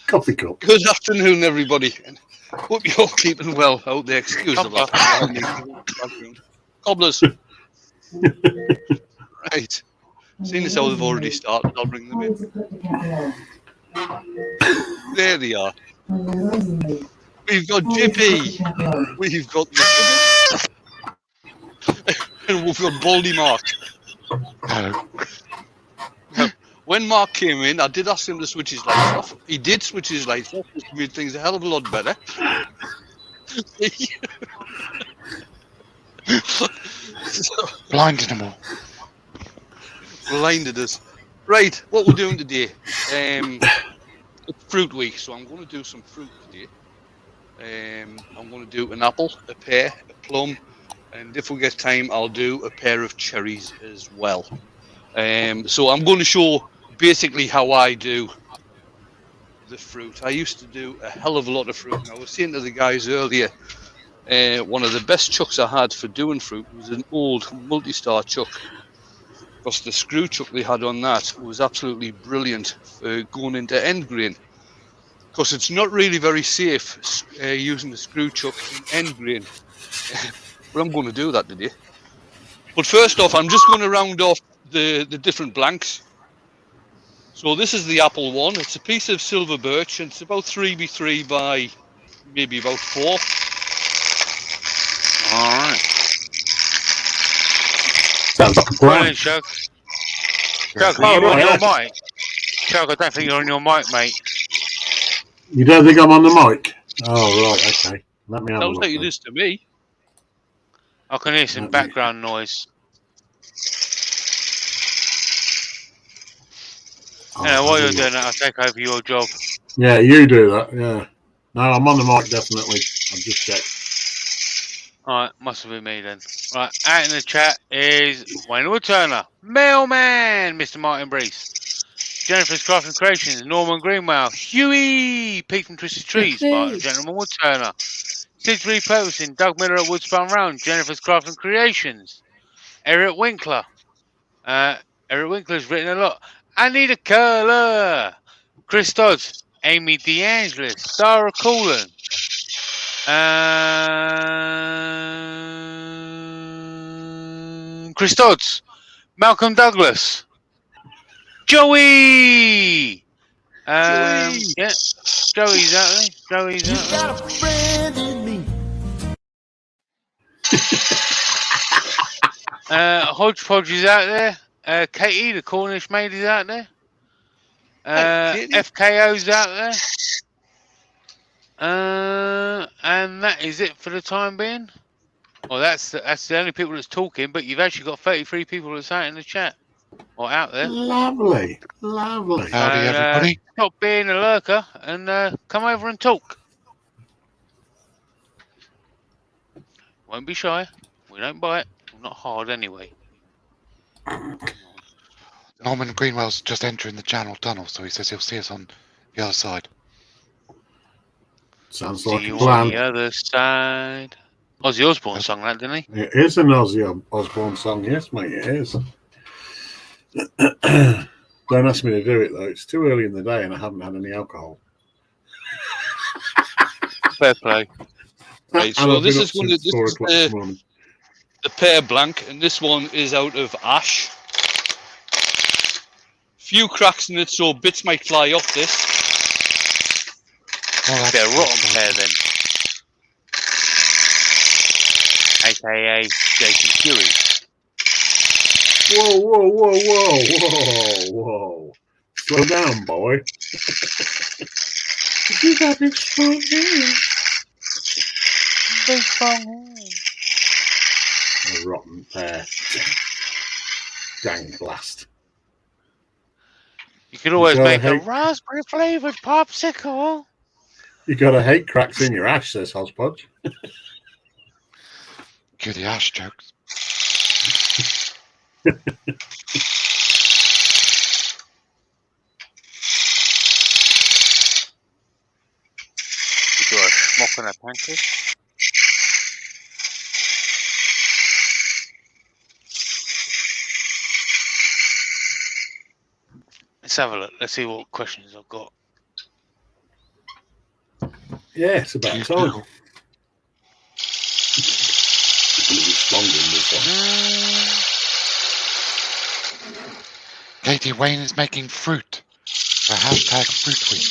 Coffee cup. Good afternoon, everybody. And hope you're keeping well out there. Excuse the background. Cobblers. Right. Seeing as how they've already started, I'll bring them in. There they are. We've got JP. We've got Mr. And we've got Baldy Mark. Now, when Mark came in, I did ask him to switch his lights off. He did switch his lights off, which made things a hell of a lot better. Blinded them all. Blinded us. Right, what we're doing today. It's fruit week, so I'm going to do some fruit today. I'm going to do an apple, a pear, a plum, and if we get time, I'll do a pair of cherries as well. So I'm going to show basically how I do the fruit. I used to do a hell of a lot of fruit, and I was saying to the guys earlier, one of the best chucks I had for doing fruit was an old multi-star chuck, because the screw chuck they had on that was absolutely brilliant for going into end grain, because it's not really very safe using the screw chuck in end grain. But I'm going to do that today. But first off, I'm just going to round off the different blanks. So this is the apple one. It's a piece of silver birch, and it's about 3x3 by maybe about 4. All right. Sounds like a plan. Chuck. Chuck, are you on your mic? Chuck, I don't think you're on your mic, mate. You don't think I'm on the mic? Oh, right, okay. Let me have a Sounds look. like it is to me. I can hear some background noise. Yeah, while you're doing that, I'll take over your job. Yeah, you do that, yeah. No, I'm on the mic, definitely. I've just checked. Alright, must have been me then. Right, out in the chat is Wayne Turner, Mailman, Mr. Martin Brees, Jennifer's Craft and Creations, Norman Greenwell, Huey, Pete from Twisted Trees, Barton Gentleman Wood Turner, Sid's Repurposing, Doug Miller at Woodspun Round, Jennifer's Craft and Creations, Eric Winkler. Eric Winkler's written a lot. I need a colour. Chris Dodds, Amy DeAngelis, Sarah Coolan, Chris Dodds, Malcolm Douglas, Joey. Yeah, Joey's out there. Joey's out there. Got a friend in me. Hodgepodge is out there. Katie, the Cornish maid, is out there. FKO's out there. And that is it for the time being. Well, that's the only people that's talking, but you've actually got 33 people that's out in the chat. Or out there. Lovely, lovely. Howdy, everybody. Stop being a lurker and come over and talk. Won't be shy. We don't bite. We're not hard anyway. Norman Greenwell's just entering the channel tunnel, so he says he'll see us on the other side. Sounds See like you a plan. on the other side. Ozzy Osbourne sung that, didn't he? It is an Ozzy Osbourne song, yes, mate, it is. Don't ask me to do it, though. It's too early in the day and I haven't had any alcohol. Fair play. Right, so this is one of the pear blank, and this one is out of ash. Few cracks in it, so bits might fly off this. Oh, they're rotten pear then. AKA Jason Fury. Whoa, whoa, whoa, whoa, whoa, whoa. Slow down, boy. You got big strong hands. Big strong hands. A rotten pear. Dang blast. You could always make a raspberry flavoured popsicle. You gotta hate cracks in your ash, says Hodgepodge. Cue the ash jokes. You do a smock and a pancake. Let's have a look. Let's see what questions I've got. Yeah, it's about You time. know. Katie, Wayne is making fruit for hashtag Fruit Week.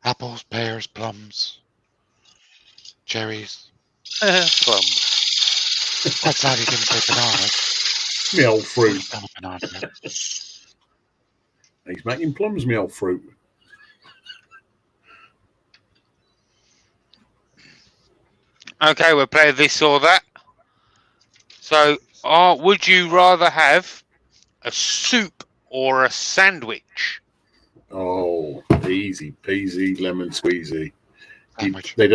Apples, pears, plums, cherries. Plums. Quite sad he didn't say bananas. Me old fruit. He's done a banana yet. He's making plums, me old fruit. Okay, we'll play this or that. So, would you rather have a soup or a sandwich? Oh, easy peasy, lemon squeezy. Sandwich. They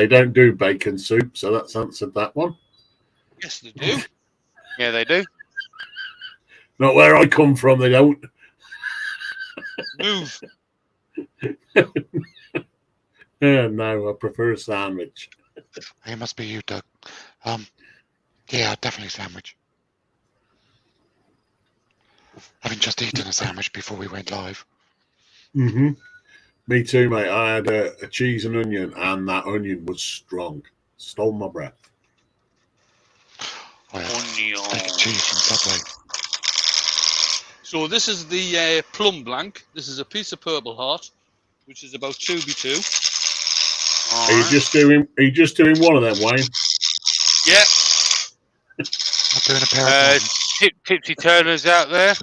don't do bacon soup, so that's answered that one. Yes, they do. Yeah, they do. Not where I come from, they don't. Move. Yeah, no, I prefer a sandwich. It must be you, Doug. Yeah, definitely sandwich. Having just eaten a sandwich before we went live. Mm-hmm. Me too, mate. I had a cheese and onion, and that onion was strong. Stole my breath. I had Onion. steak and cheese from Subway. So this is the plum blank. This is a piece of Purple Heart, which is about 2x2. All Are you right. just doing one of them, Wayne? Yeah. Not doing a pair of plums. Tipsy Turners out there.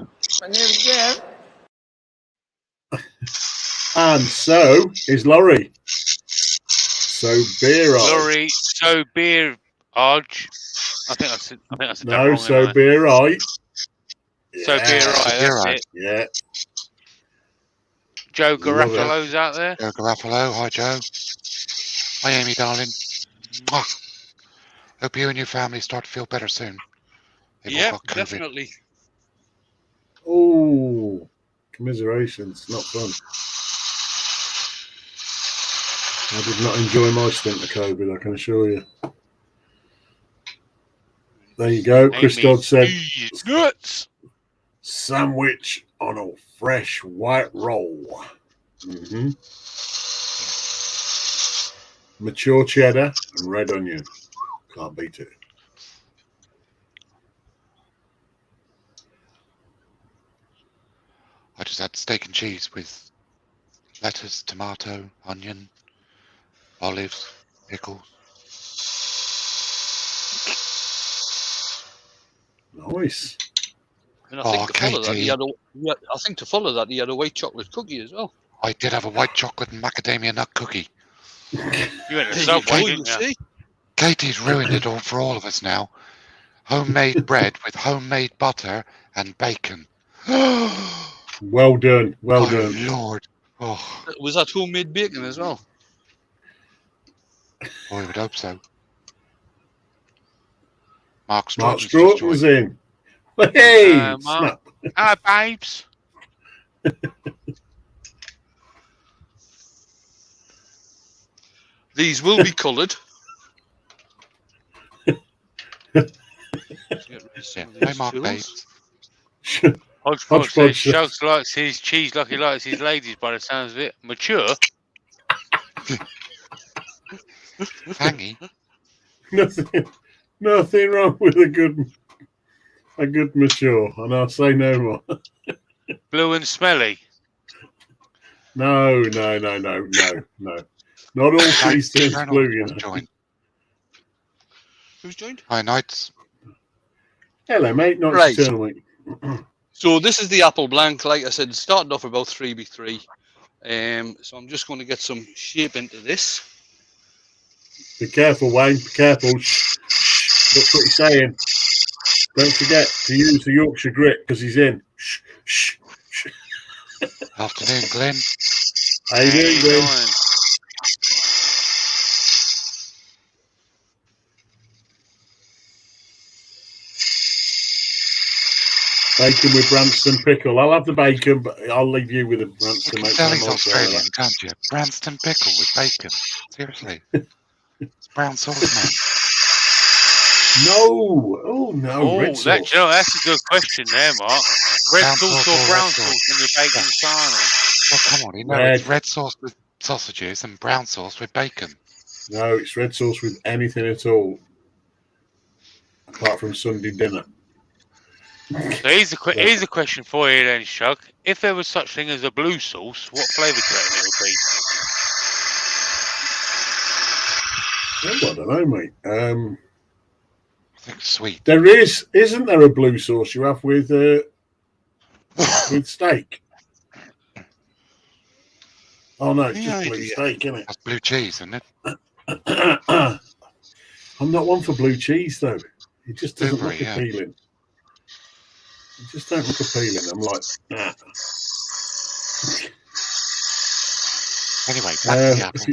And so is Laurie. So beer on. Laurie, so beer, Arj. I think I said that No, wrong. so didn't I? beer right. So Yeah, beer, right? beer That's right. it. Yeah. Joe Love it. Garofalo's out there. Joe Garofalo. Hi, Joe. Hi, Amy, darling. Mwah. Hope you and your family start to feel better soon. They've all Yeah, got COVID. definitely. Oh, commiserations. Not fun. I did not enjoy my stint of COVID, I can assure you. There you go. Chris Amy Dodd said, G's nuts. sandwich on a fresh white roll. Mm-hmm. Mature cheddar and red onion. Can't beat it. I just had steak and cheese with lettuce, tomato, onion, olives, pickles. Nice. And I think to follow that, Katie. he had a white chocolate cookie as well. I did have a white chocolate and macadamia nut cookie. You went to There you Subway, go, didn't you? see? Katie's ruined it all for all of us now. Homemade bread with homemade butter and bacon. Oh, Well done. Well done. Lord. Oh, Was that homemade bacon as well? I would hope so. Mark Mark Stroughton's just Stroughton's joined. in. Hey, Mark. snap. Hello, babes. These will be coloured. Yeah. Hi, Mark Bates. Hodgepodge Hodgepodge says says- Shugs likes his cheese like he likes his ladies by the sounds of it. Mature? Hangy. Nothing wrong with a good mature, and I'll say no more. Blue and smelly? No. Not all cheese turns Colonel blue, you just know. joined. Who's joined? Hi, Knights. Hello, mate. Not Right. eternal, mate. So this is the apple blank. Like I said, started off about 3x3. So I'm just going to get some shape into this. Be careful, Wayne. Be careful. That's what he's saying. Don't forget to use the Yorkshire grit because he's in. Shh. Afternoon, Glenn. How you doing, Glenn? Bacon with Branston pickle. I'll have the bacon, but I'll leave you with the You Branston. can mate. tell I'm he's not Australian, can't you? Branston pickle with bacon. Seriously. It's brown sauce, man. No. Oh, no. Oh, Red sauce. that's a good question there, Mark. Red Brown sauce sauce or or brown red sauce? sauce in your bacon sarnie? Well, come on, you know Red. it's red sauce with sausages and brown sauce with bacon. No, it's red sauce with anything at all, apart from Sunday dinner. So here's a question for you then, Shug. If there was such thing as a blue sauce, what flavour do you reckon it would be? Oh, I don't know, mate. I think sweet. There isn't there a blue sauce you have with steak? Oh no, it's just blue steak, isn't it? That's blue cheese, isn't it? I'm not one for blue cheese though. It just doesn't Blueberry, look appealing. It just don't look appealing. I'm like, nah. Anyway, back to the apple.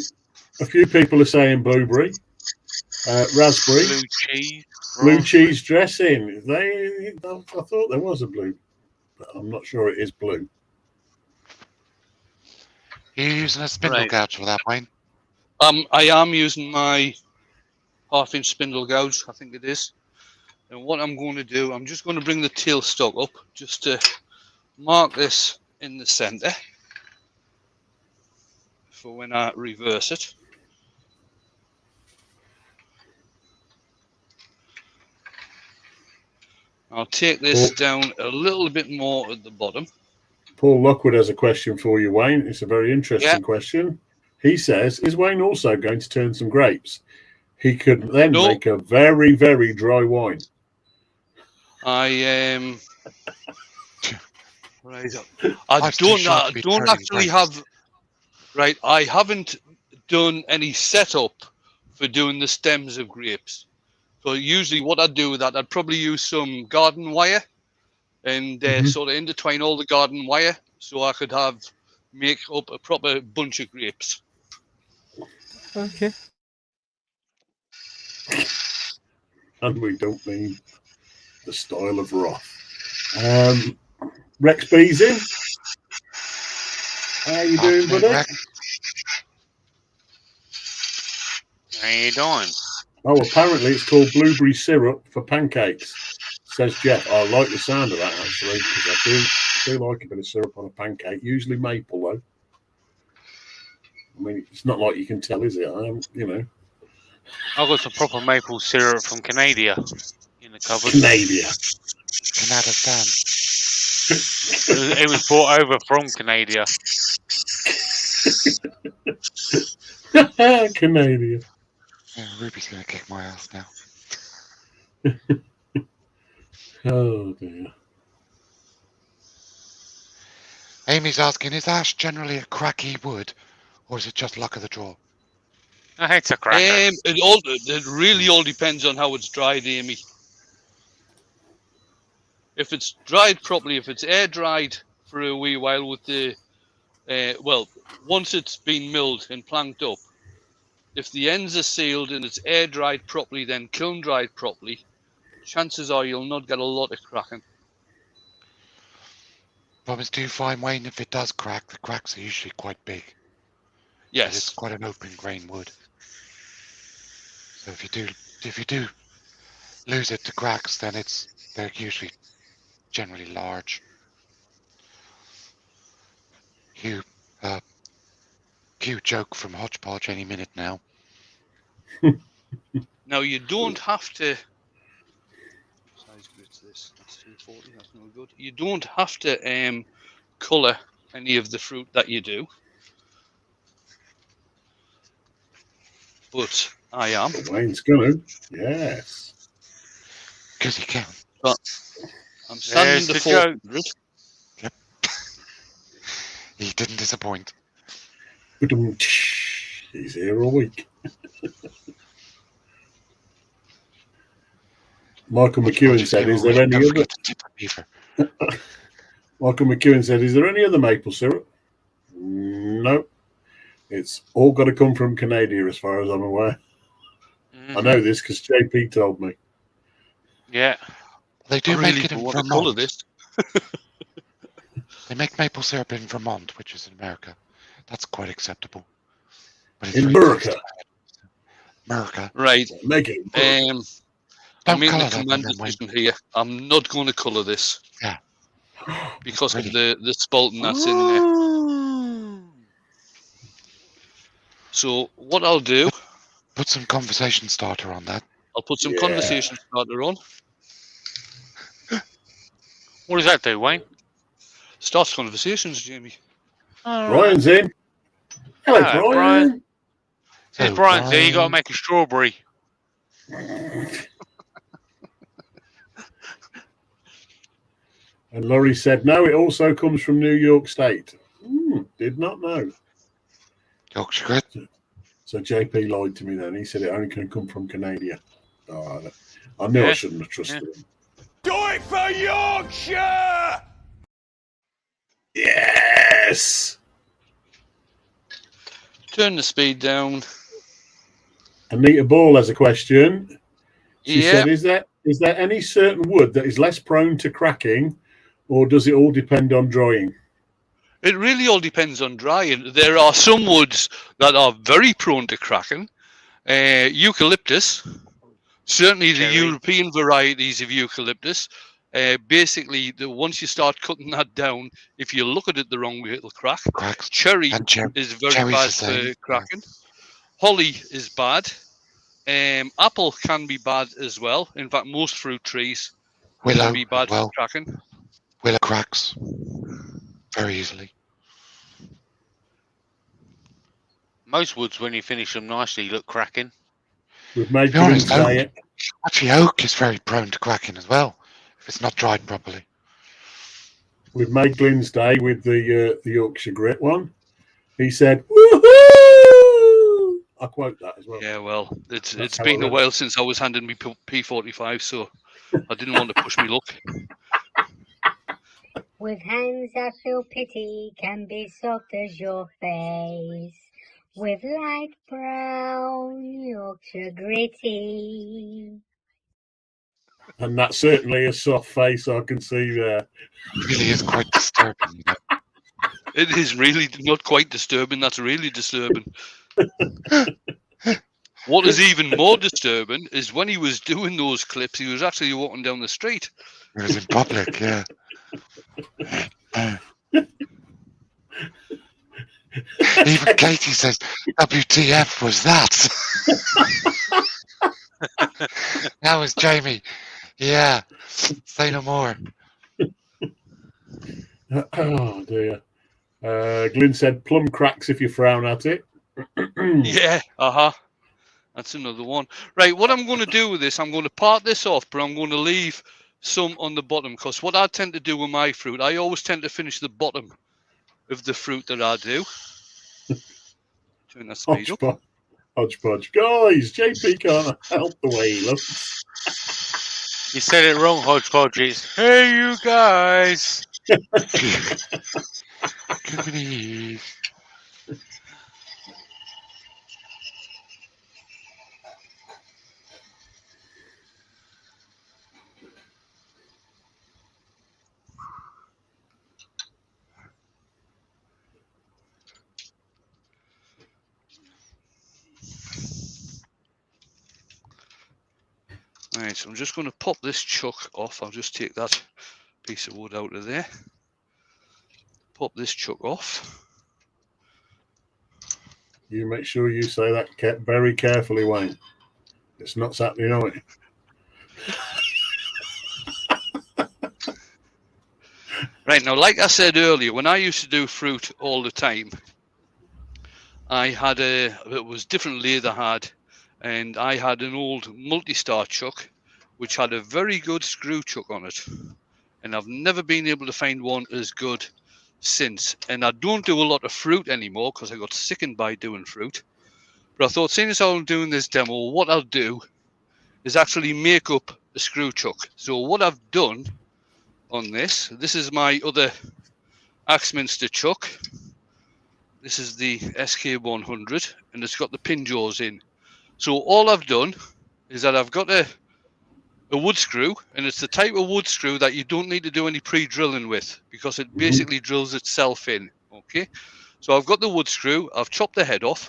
A few people are saying blueberry, raspberry, blue cheese dressing. I thought there was a blue, but I'm not sure it is blue. You're using a spindle gouge for that, Wayne? I am using my 1/2-inch spindle gouge, I think it is. And what I'm going to do, I'm just going to bring the tailstock up just to mark this in the center for when I reverse it. I'll take this down a little bit more at the bottom. Paul Lockwood has a question for you, Wayne. It's a very interesting question. He says, is Wayne also going to turn some grapes? He could then make a very, very dry wine. I don't actually have. Right, I haven't done any setup for doing the stems of grapes. So usually, what I'd do with that, I'd probably use some garden wire and sort of intertwine all the garden wire, so I could make up a proper bunch of grapes. Okay. And we don't mean the style of Roth. Rex B's in. How you doing, buddy? How you doing? Oh, apparently it's called blueberry syrup for pancakes, says Jeff. I like the sound of that, actually, because I do like a bit of syrup on a pancake, usually maple, though. I mean, it's not like you can tell, is it? I've got some proper maple syrup from Canada in the cupboard. Canada. It was brought over from Canada. Canada. Yeah, Ruby's going to kick my ass now. Oh, dear. Amy's asking, is ash generally a cracky wood, or is it just luck of the draw? It's a cracker. It really all depends on how it's dried, Amy. If it's dried properly, if it's air dried for a wee while with the, once it's been milled and planked up, if the ends are sealed and it's air dried properly, then kiln dried properly, chances are you'll not get a lot of cracking. Problems do find, Wayne, if it does crack, the cracks are usually quite big. Yes. It's quite an open grain wood. So if you do lose it to cracks, then they're usually generally large. Cue joke from Hodgepodge any minute now. Now you don't have to. Size grits this. That's 240. That's no good. You don't have to colour any of the fruit that you do, but I am. Wayne's gonna. Yes. Because you can. But I'm standing the 400. Yep. He didn't disappoint. He's here all week. Michael McEwen said, is there any other... Michael McEwen said, is there any other maple syrup? No. It's all got to come from Canada, as far as I'm aware. I know this because JP told me. Yeah. They do make it in Vermont. This. They make maple syrup in Vermont, which is in America. That's quite acceptable. But it's in America. America. Right. Make it. I'm in the command decision here. I'm not going to colour this. Yeah. Because of the spalting that's in there. So what I'll do, Put some conversation starter on that. I'll put some Yeah. conversation starter on. What does that do, Wayne? Starts conversations, Jamie. All right. Brian's in. Hello, Hello, Brian. Brian. Says Oh, Brian's there, you got to Brian. make a strawberry. And Laurie said, no, it also comes from New York State. Did not know. Yorkshire grit. So JP lied to me then. He said it only can come from Canada. Oh, I knew I Yeah. shouldn't have trusted him. Do it for Yorkshire! Yes! Turn the speed down. Anita Ball has a question. She Yeah. said, is there any certain wood that is less prone to cracking, or does it all depend on drying? It really all depends on drying. There are some woods that are very prone to cracking. Eucalyptus, certainly the Cherry. European varieties of eucalyptus. Basically, once you start cutting that down, if you look at it the wrong way, it'll crack. Cracks. Cherry And is very cherry's bad the same. for cracking. Holly is bad. Apple can be bad as well. In fact, most fruit trees Willow can be bad as well. for cracking. Willow cracks very easily. Most woods, when you finish them nicely, look cracking. We've made To be honest, Glyn's Day. Actually, oak is very prone to cracking as well if it's not dried properly. We've made Glyn's Day with the Yorkshire Grit one. He said, woohoo! I quote that as well. Yeah, well, it's That's how been I a read while since I was handing me P45, so I didn't want to push me luck. With hands that feel pity can be soft as your face. With light brown Yorkshire gritty. And that's certainly a soft face I can see there. It really is quite disturbing. You know? It is really not quite disturbing. That's really disturbing. What is even more disturbing is when he was doing those clips, he was actually walking down the street. It was in public, yeah. Even Katie says, WTF was that? That was Jamie. Yeah, say no more. Oh, dear. Glyn said, plum cracks if you frown at it. Yeah, That's another one. Right, what I'm going to do with this, I'm going to part this off, but I'm going to leave some on the bottom, because what I tend to do with my fruit, I always tend to finish the bottom of the fruit that I do. Turn that speed up. Hodgepodge. Guys, JP can't help the way he looks. You said it wrong, Hodgepodge. It's, hey, you guys. Goodies. Right, so I'm just going to pop this chuck off. I'll just take that piece of wood out of there. Pop this chuck off. You make sure you say that very carefully, Wayne. It's not happening, are it? Right, now, like I said earlier, when I used to do fruit all the time, I had it was different lathe I had, and I had an old multi-star chuck, which had a very good screw chuck on it. And I've never been able to find one as good since. And I don't do a lot of fruit anymore because I got sickened by doing fruit. But I thought, seeing as I'm doing this demo, what I'll do is actually make up a screw chuck. So what I've done on this is my other Axminster chuck. This is the SK100, and it's got the pin jaws in. So all I've done is that I've got a wood screw, and it's the type of wood screw that you don't need to do any pre-drilling with, because it basically drills itself in. Okay, so I've got the wood screw, I've chopped the head off,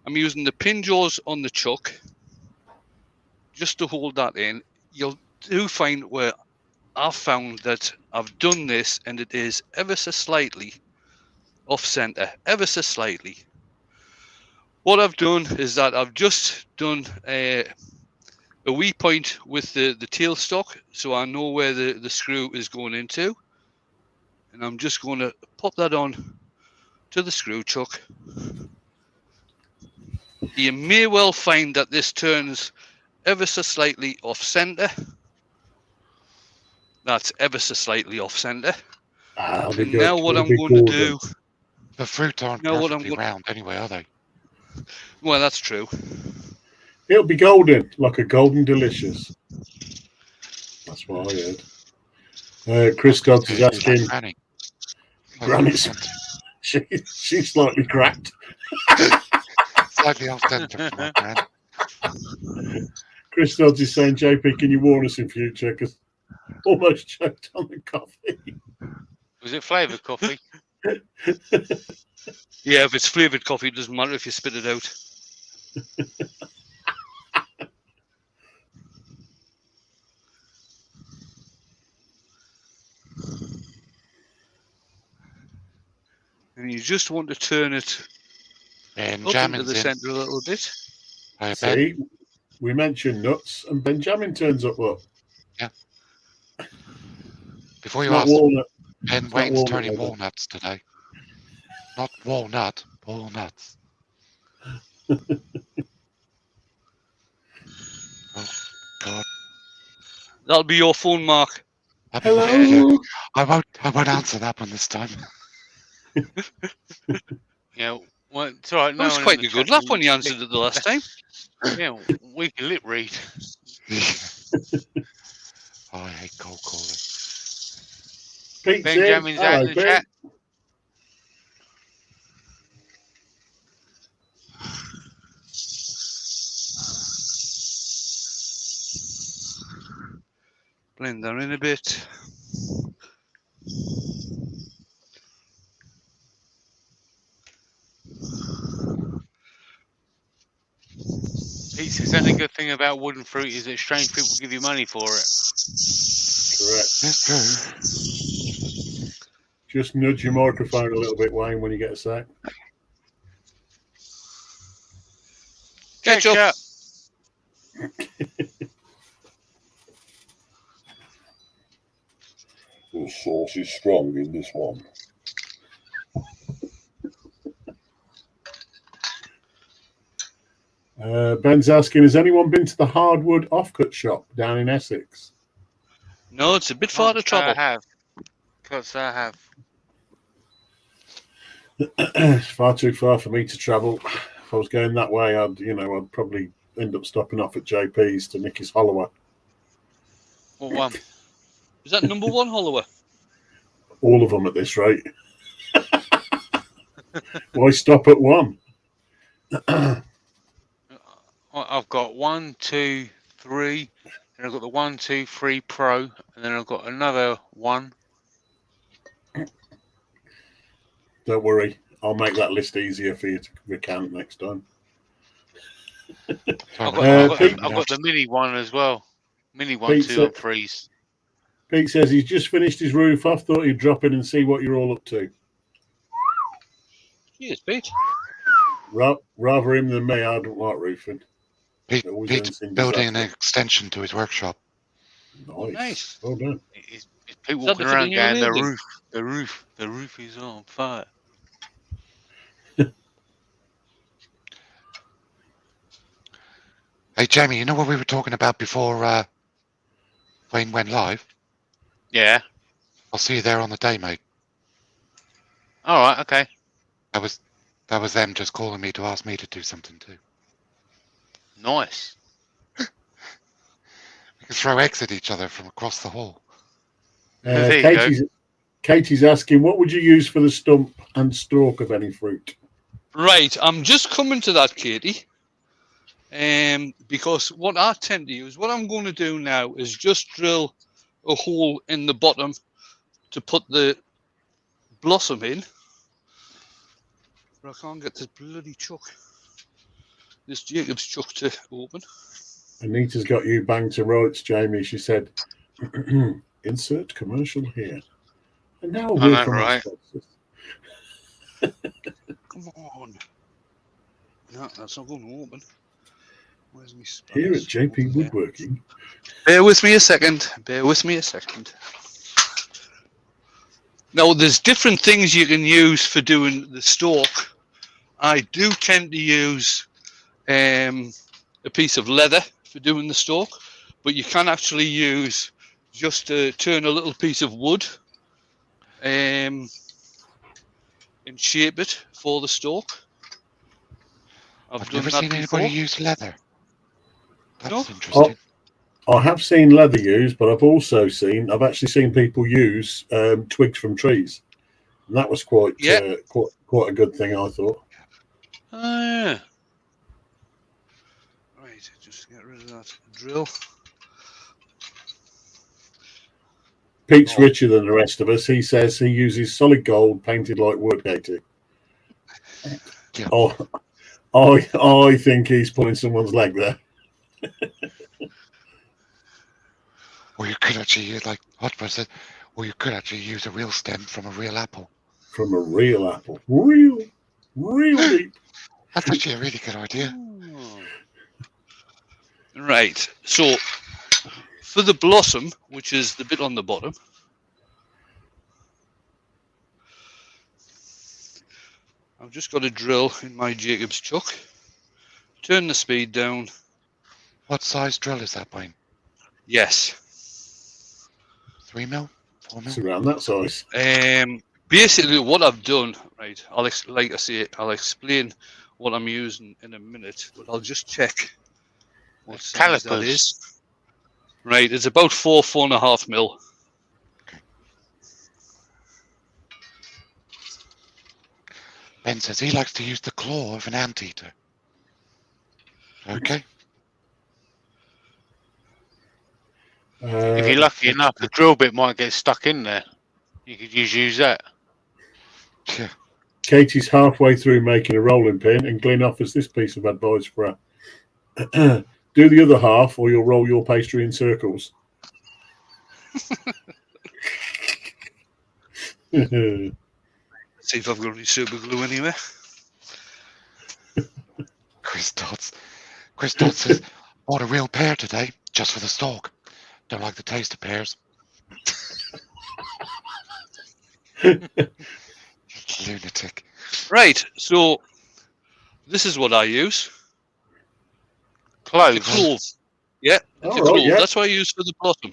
I'm using the pin jaws on the chuck just to hold that in. You'll do find where I've found that I've done this and it is ever so slightly off center, ever so slightly. what I've done is that I've just done a wee point with the tailstock, so I know where the screw is going into. And I'm just going to pop that on to the screw chuck. You may well find that this turns ever so slightly off center. That's ever so slightly off center. It'll be And good. now what It'll I'm be going to golden. do. The fruit aren't Now what I'm perfectly going. round anyway, are they? Well, that's true. It'll be golden, like a golden delicious. That's what I heard. Chris Dodds is asking. Granny. Granny's she's slightly cracked. Slightly off centre for my grand. Chris Dodds is saying, JP, can you warn us in future? Because almost choked on the coffee. Was it flavoured coffee? Yeah, if it's flavoured coffee, it doesn't matter if you spit it out. And you just want to turn it up into Benjamin's the in. centre a little bit. Hi, Ben. See, we mentioned nuts, and Benjamin turns up. Look, Before you not ask, walnut. Ben not Wayne's walnut turning leather. walnuts today. Not walnut, walnuts. Oh, God. That'll be your phone, Mark. Hello. I won't answer that one this time. Yeah, well, it's all right. That was quite a good laugh when you answered it the last time. Yeah, we can lip read. Oh, I hate cold calling. Pete's Benjamin's in. out Hello, in the Pete. chat. Blend that in a bit. Pete says the only good thing about wooden fruit is that strange people give you money for it. Correct. That's true. Just nudge your microphone a little bit, Wayne, when you get a sec. Ketchup. The sauce is strong in this one. Ben's asking, has anyone been to the hardwood offcut shop down in Essex? No, it's a bit far to travel. I have. Because I have. It's far too far for me to travel. If I was going that way, I'd probably end up stopping off at JP's to nick his Holloway. What one? Is that number one Holloway? All of them at this rate. Why stop at one? I've got 1, 2, 3, and I've got the 1, 2, 3 Pro, and then I've got another one. Don't worry, I'll make that list easier for you to recount next time. I've got Pete- the mini one as well. Mini 1, Pete 2, said- and 3s. Pete says he's just finished his roof off. Thought he'd drop in and see what you're all up to. Cheers, Pete. Rather him than me, I don't like roofing. Pete's Always ends in building an disaster. extension to his workshop. Nice. Well done. It's people Is that walking the around thing you're going, building? the roof is on fire. Hey, Jamie, you know what we were talking about before Wayne went live? Yeah. I'll see you there on the day, mate. All right. Okay. That was them just calling me to ask me to do something too. Nice. We can throw eggs at each other from across the hall. There you go. Katie's asking, what would you use for the stump and stalk of any fruit? Right, I'm just coming to that, Katie. Because what I tend to use, what I'm going to do now is just drill a hole in the bottom to put the blossom in. But I can't get this bloody chuck. This Jacob's chuck to open. Anita's got you banged to rights, Jamie. She said, insert commercial here. And now I we'll know, from our right? sponsors. Come on. No, that's not going to open. Where's my spanners? Here at JP Over there. Woodworking. Bear with me a second. Bear with me a second. Now, there's different things you can use for doing the stalk. I do tend to use a piece of leather for doing the stalk, but you can actually use just to turn a little piece of wood and shape it for the stalk. I've done never that seen before. anybody use leather. That's No? interesting. I have seen leather used, but I've actually seen people use twigs from trees. And that was quite a good thing, I thought. Oh, yeah. Right, just get rid of that drill. Pete's richer than the rest of us. He says he uses solid gold painted like wood, Katie. Yeah. Oh, I think he's pulling someone's leg there. Or you could actually use, like Hotspur said, or you could actually use a real stem from a real apple. From a real apple. Real deep. That's actually a really good idea. Right, so for the blossom, which is the bit on the bottom, I've just got a drill in my Jacob's chuck. Turn the speed down. What size drill is that, Wayne? Yes. 3 mil? 4 mil? It's around that size. Basically, what I've done, right? Like I say, I'll explain what I'm using in a minute, but I'll just check what size that is. Right, it's about 4.5 mil. Ben says he likes to use the claw of an anteater. Okay. If you're lucky enough, the drill bit might get stuck in there. You could use that. Yeah. Katie's halfway through making a rolling pin, and Glyn offers this piece of advice for her. Do the other half, or you'll roll your pastry in circles. See if I've got any super glue anywhere. Chris Dodds says, bought a real pear today, just for the stalk. Don't like the taste of pears. Lunatic. Right, so this is what I use. Clove. The clove. Yeah, the All clove. right, yeah. That's what I use for the blossom.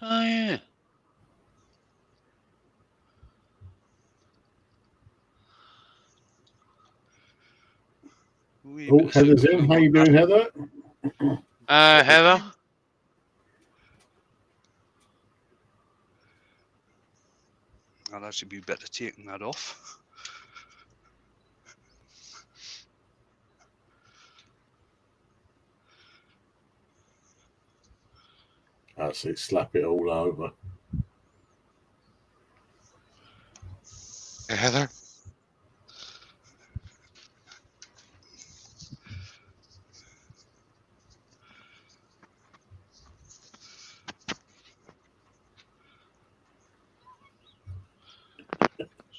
Oh, yeah. Oh, Heather's in. How you doing, Heather? Heather? I'd actually be better taking that off. That's it. Slap it all over. Hey, Heather?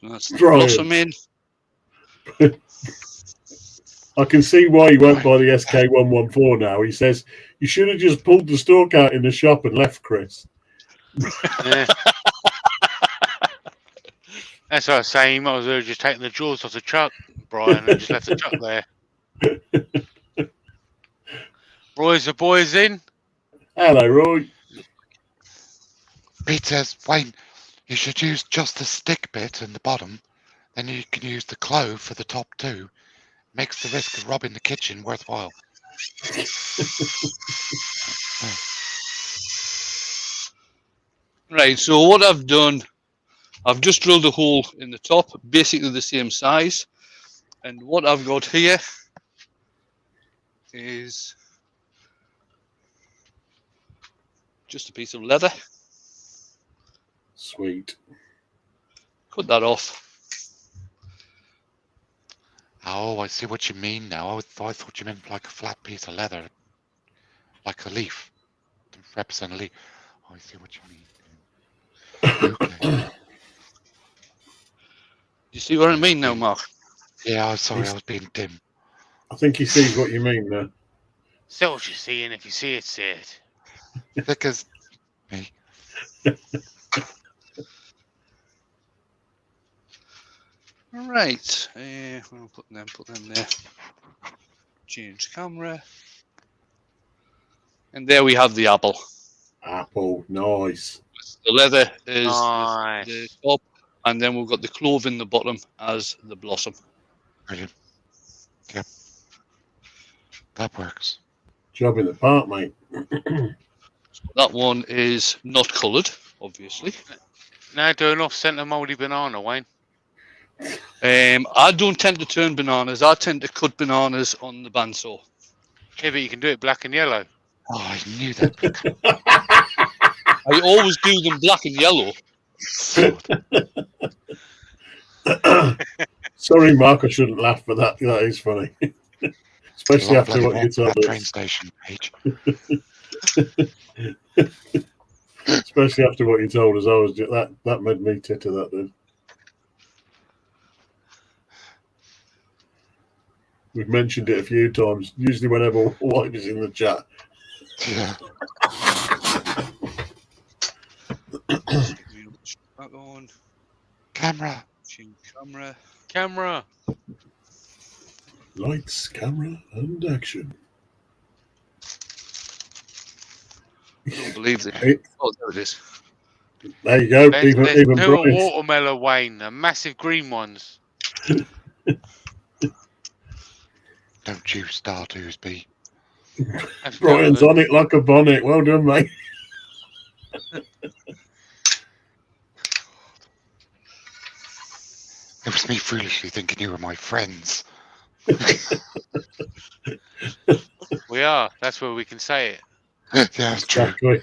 So that's the blossom in. I can see why he won't buy the SK114 now. He says, you should have just pulled the stalk out in the shop and left, Chris. Yeah. That's what I was saying. You might as well have just taken the drawers off the truck, Brian, and just left the truck there. Roy's the boys in. Hello, Roy. Pete says, Wayne, you should use just the stick bit in the bottom. Then you can use the clove for the top too. Makes the risk of robbing the kitchen worthwhile. Right, so what I've done, I've just drilled a hole in the top, basically the same size. And what I've got here is just a piece of leather. Sweet. Cut that off. Oh, I see what you mean now. I thought you meant like a flat piece of leather. Like a leaf. To represent a leaf. Oh, I see what you mean. Okay. See what I mean now, Mark? Yeah, I'm sorry, I was being dim. I think he sees what you mean there. Say what you see, and if you see it, say it. Because me. Right. We'll put them there. Change camera. And there we have the apple. Apple, nice. The leather is Nice. the top, and then we've got the clove in the bottom as the blossom. Brilliant. Yep. That works. Job in the park, mate. That one is not coloured, obviously. Now do an off-centre mouldy banana, Wayne. I don't tend to turn bananas. I tend to cut bananas on the bandsaw. Yeah, but you can do it black and yellow. Oh, I knew that. I always do them black and yellow. Sorry, Mark, I shouldn't laugh, but that is funny. Especially after what you told train us. station page. Especially after what you told us, that made me titter. That did. We've mentioned it a few times. Usually, whenever White is in the chat. Yeah. Back on. Camera. Change camera. Camera. Lights, camera, and action. I don't believe it. Oh, there it is. There you go. There's Even two Brian. watermelon, Wayne. The massive green ones. Don't you start who's be. Brian's on it like a bonnet. Well done, mate. It was me foolishly thinking you were my friends. We are. That's where we can say it. Yeah, that's true. Exactly.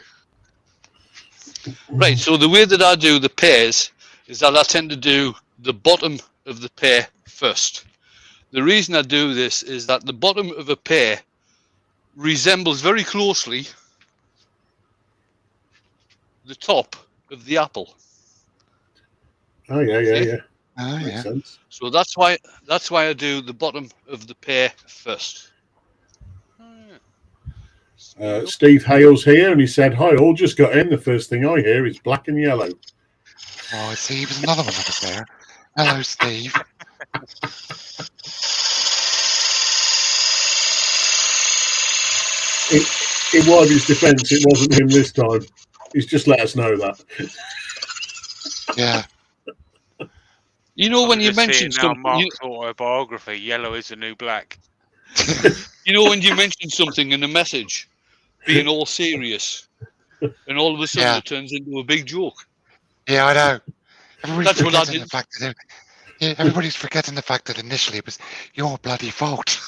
Right, so the way that I do the pears is that I tend to do the bottom of the pear first. The reason I do this is that the bottom of a pear resembles very closely the top of the apple. Oh yeah. Oh, Makes yeah. sense. So that's why I do the bottom of the pear first. Steve Hale's here, and he said, "Hi, all just got in. The first thing I hear is black and yellow." Oh, I see. There's another one over there. Hello, Steve. In Wyvie's defence, it wasn't him this time. He's just let us know that. Yeah. You know, when you Just seeing mentioned now something, Mark's autobiography, yellow is the new black. you know, when you mentioned something in a message, being all serious, and all of a sudden Yeah. it turns into a big joke. Yeah, I know. Everybody's That's what I forgetting did. the fact that everybody's forgetting the fact that initially it was your bloody fault.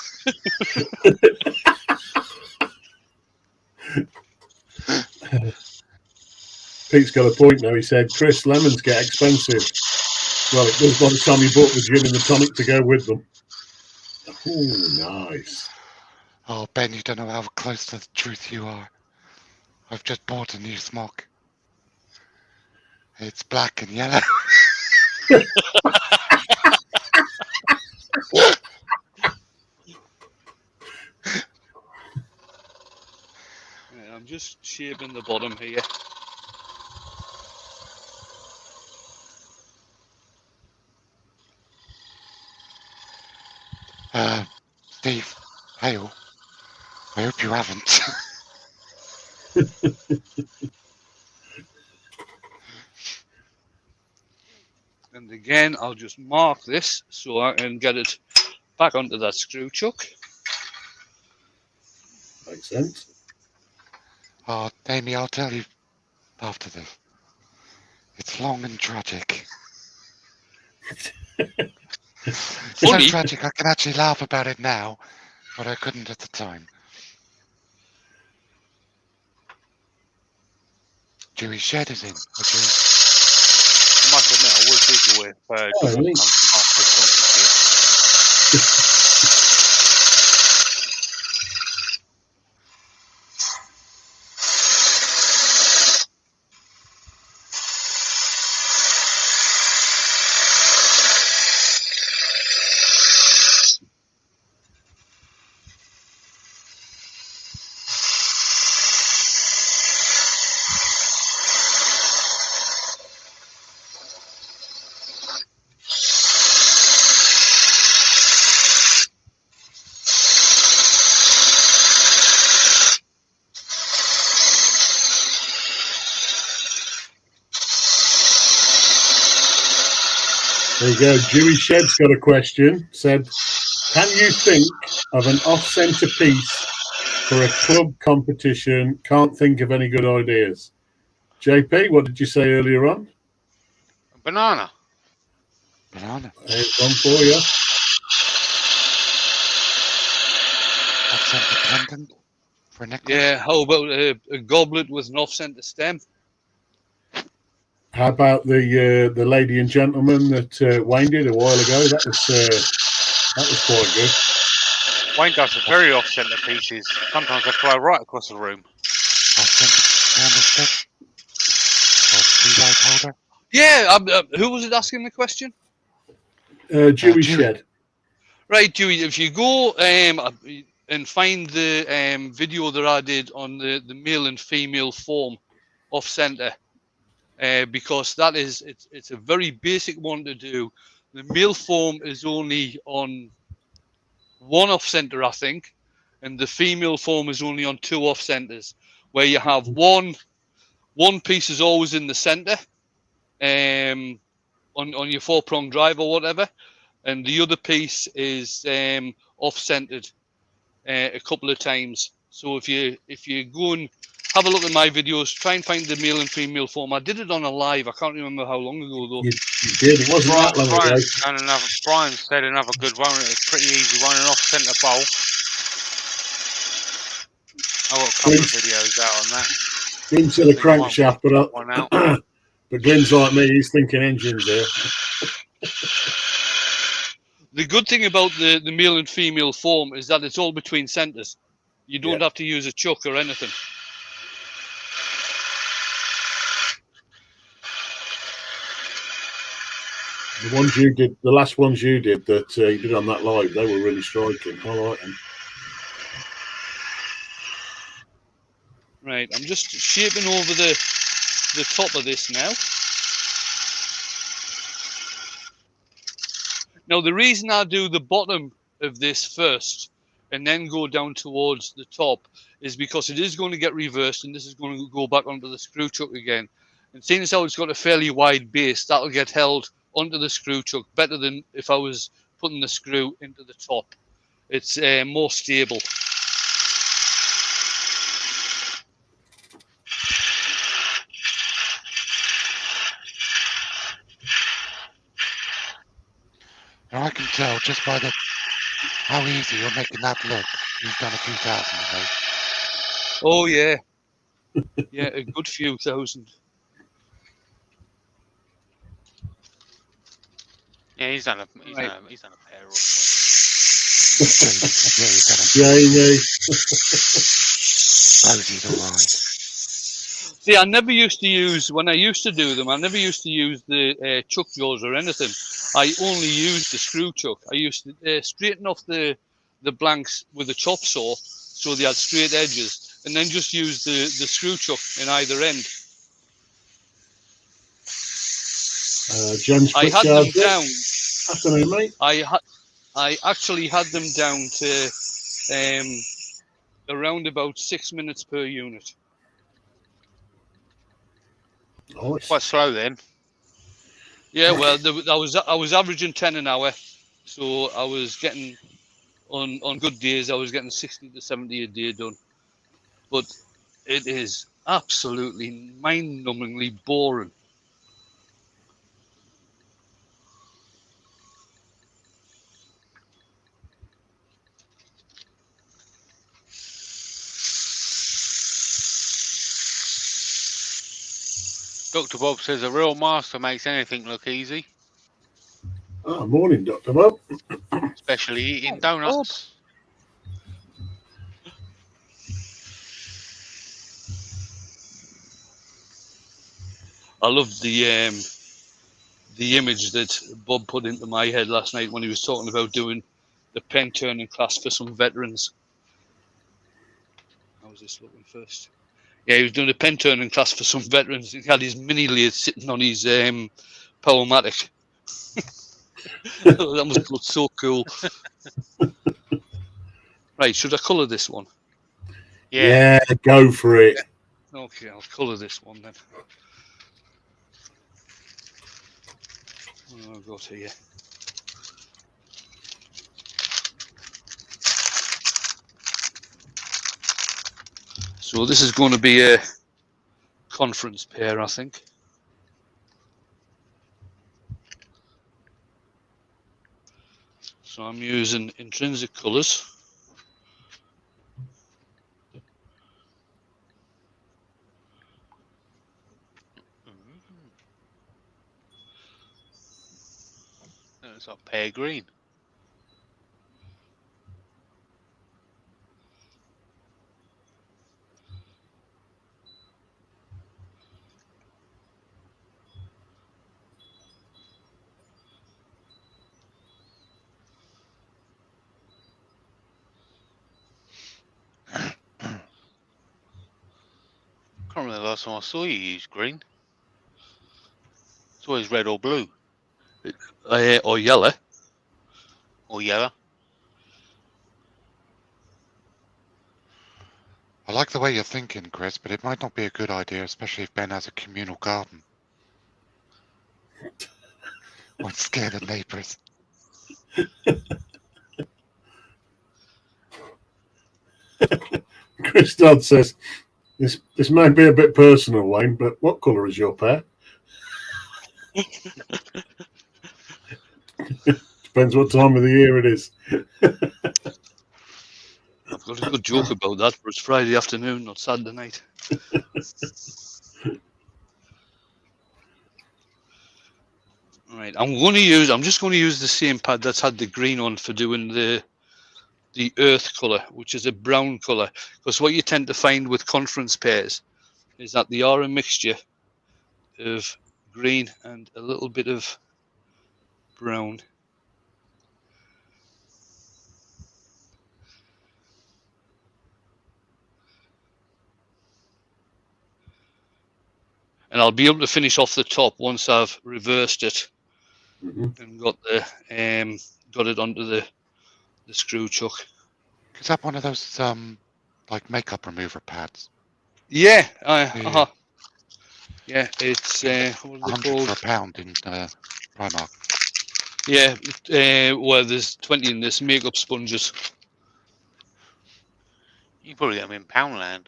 Pete's got a point now. He said, "Chris, lemons get expensive." Well, it does by the time you bought the gin and the tonic to go with them. Oh, nice. Oh, Ben, you don't know how close to the truth you are. I've just bought a new smock. It's black and yellow. Yeah, I'm just shaping the bottom here. Steve Hale, I hope you haven't. And again, I'll just mark this so I can get it back onto that screw chuck. Makes sense. Oh, Amy, I'll tell you after this. It's long and tragic. It's so Funny. tragic I can actually laugh about it now, but I couldn't at the time. Dewey Shed is in. Which is... I must admit, I was busy with Oh, Google really? comes to Mark's response here. There you go. Dewey Shed's got a question. Said, can you think of an off-centre piece for a club competition? Can't think of any good ideas. JP, what did you say earlier on? Banana. Banana. There's one for you. Off-centre pendant for a necklace. Yeah, how about a goblet with an off-centre stem? How about the lady and gentleman that Wayne did a while ago? That was quite good. Wayne does some very off-centre pieces. Sometimes they fly right across the room. Off-centre candlestick. Or tea light holder. Yeah, who was it asking the question? Dewey Dewey. Shed. Right, Dewey, if you go and find the video that I did on the male and female form off-centre, because that is, it's a very basic one to do. The male form is only on one off-centre, I think, and the female form is only on two off-centres, where you have one piece is always in the centre, on your four-prong drive or whatever, and the other piece is off-centered a couple of times. So if you go and have a look at my videos, try and find the male and female form. I did it on a live. I can't remember how long ago though. You did. It wasn't that long ago. Brian said another good one. It's a pretty easy one, an off-centre bowl. I've got a couple of videos out on that. Into the crankshaft, One out. but Glenn's like me. He's thinking engines there. The good thing about the male and female form is that it's all between centres. You don't have to use a chuck or anything. The ones you did, the last ones you did that you did on that live, they were really striking. I like them. Right, I'm just shaping over the top of this now. Now, the reason I do the bottom of this first and then go down towards the top is because it is going to get reversed and this is going to go back onto the screw chuck again. And seeing as how it's got a fairly wide base, that'll get held onto the screw chuck better than if I was putting the screw into the top. It's more stable. Now I can tell just by how easy you're making that look. You've done a few thousand of those. Oh yeah, yeah, a good few thousand. Yeah, he's done a pair or so. Yeah, he's done a Jamie. Rosie's alright. See, I never used to use, when I used to do them, I never used to use the chuck jaws or anything. I only used the screw chuck. I used to straighten off the blanks with a chop saw so they had straight edges, and then just use the screw chuck in either end. James I had them down. Afternoon, mate. I actually had them down to around about 6 minutes per unit. Nice. Quite slow then. Yeah, well, I was averaging 10 an hour, so I was getting on good days I was getting 60 to 70 a day done. But it is absolutely mind-numbingly boring. Dr. Bob says a real master makes anything look easy, Oh, morning, Dr. Bob. especially eating donuts. I loved the image that Bob put into my head last night when he was talking about doing the pen turning class for some veterans. How was this looking first? Yeah, he was doing a pen turning class for some veterans. He had his mini lathe sitting on his Powermatic. That must look so cool. Right, should I colour this one? Yeah, go for it. Okay, I'll colour this one then. I'll go to you. So this is going to be a conference pair, I think. So I'm using intrinsic colours. It's like pear green. Can't remember the last time I saw you use green. It's always red or blue Or yellow. or yellow. I like the way you're thinking, Chris, but it might not be a good idea, especially if Ben has a communal garden. Might scare the neighbours. Chris Dodd says, this may be a bit personal, Wayne, but what colour is your pear? Depends what time of the year it is. I've got a good joke about that, but it's Friday afternoon, not Saturday night. Right, I'm just going to use the same pad that's had the green on for doing the earth colour, which is a brown colour. Because what you tend to find with conference pairs is that they are a mixture of green and a little bit of brown. And I'll be able to finish off the top once I've reversed it and got it onto the screw chuck. Is that one of those like makeup remover pads? Yeah, yeah, it's what are they 100 called? for £1 in Primark. Yeah, well, there's 20 in this makeup sponges. You can probably get them in Poundland.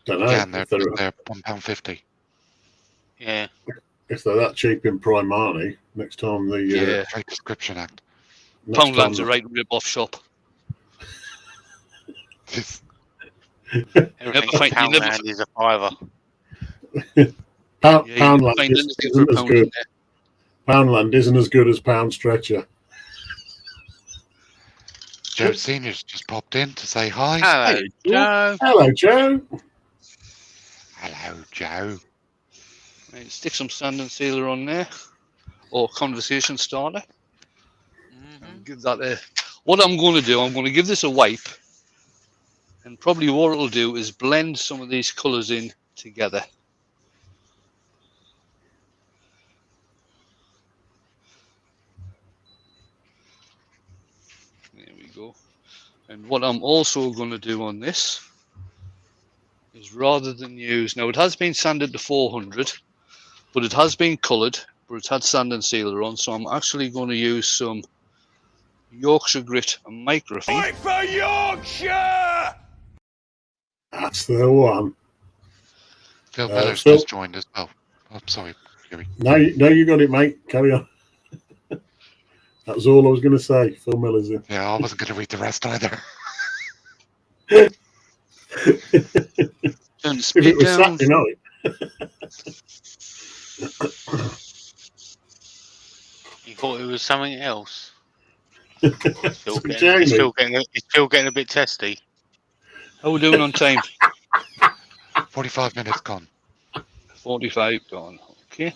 Don't know Yeah, and if they're they're £1.50. Yeah. if they're that cheap in Primani. Next time the Trade Description Act. Poundland's a right rip-off shop. Everything in Poundland is a fiver. Poundland isn't as good. Poundland isn't as good as Pound Stretcher. Joe Senior's just popped in to say hi. Hello, Joe. Hello, Joe. Hello, Joe. Right, stick some sand and sealer on there, or conversation starter. And give that a. What I'm going to do, I'm going to give this a wipe, and probably what it'll do is blend some of these colours in together. There we go. And what I'm also going to do on this is, rather than use, now it has been sanded to 400, but it has been coloured, but it's had sand and sealer on, so I'm actually going to use some Yorkshire Grit Microfine. Fight for Yorkshire! That's the one. Phil Miller's just joined as well. I'm sorry, Huey. No, you got it, mate. Carry on. That was all I was going to say. Phil Miller's in. Yeah, I wasn't going to read the rest either. Turn the If speed it was down. Saturday night. You thought it was something else? It's It's still getting a bit testy. How are we doing on time? 45 minutes gone. 45 gone. Okay.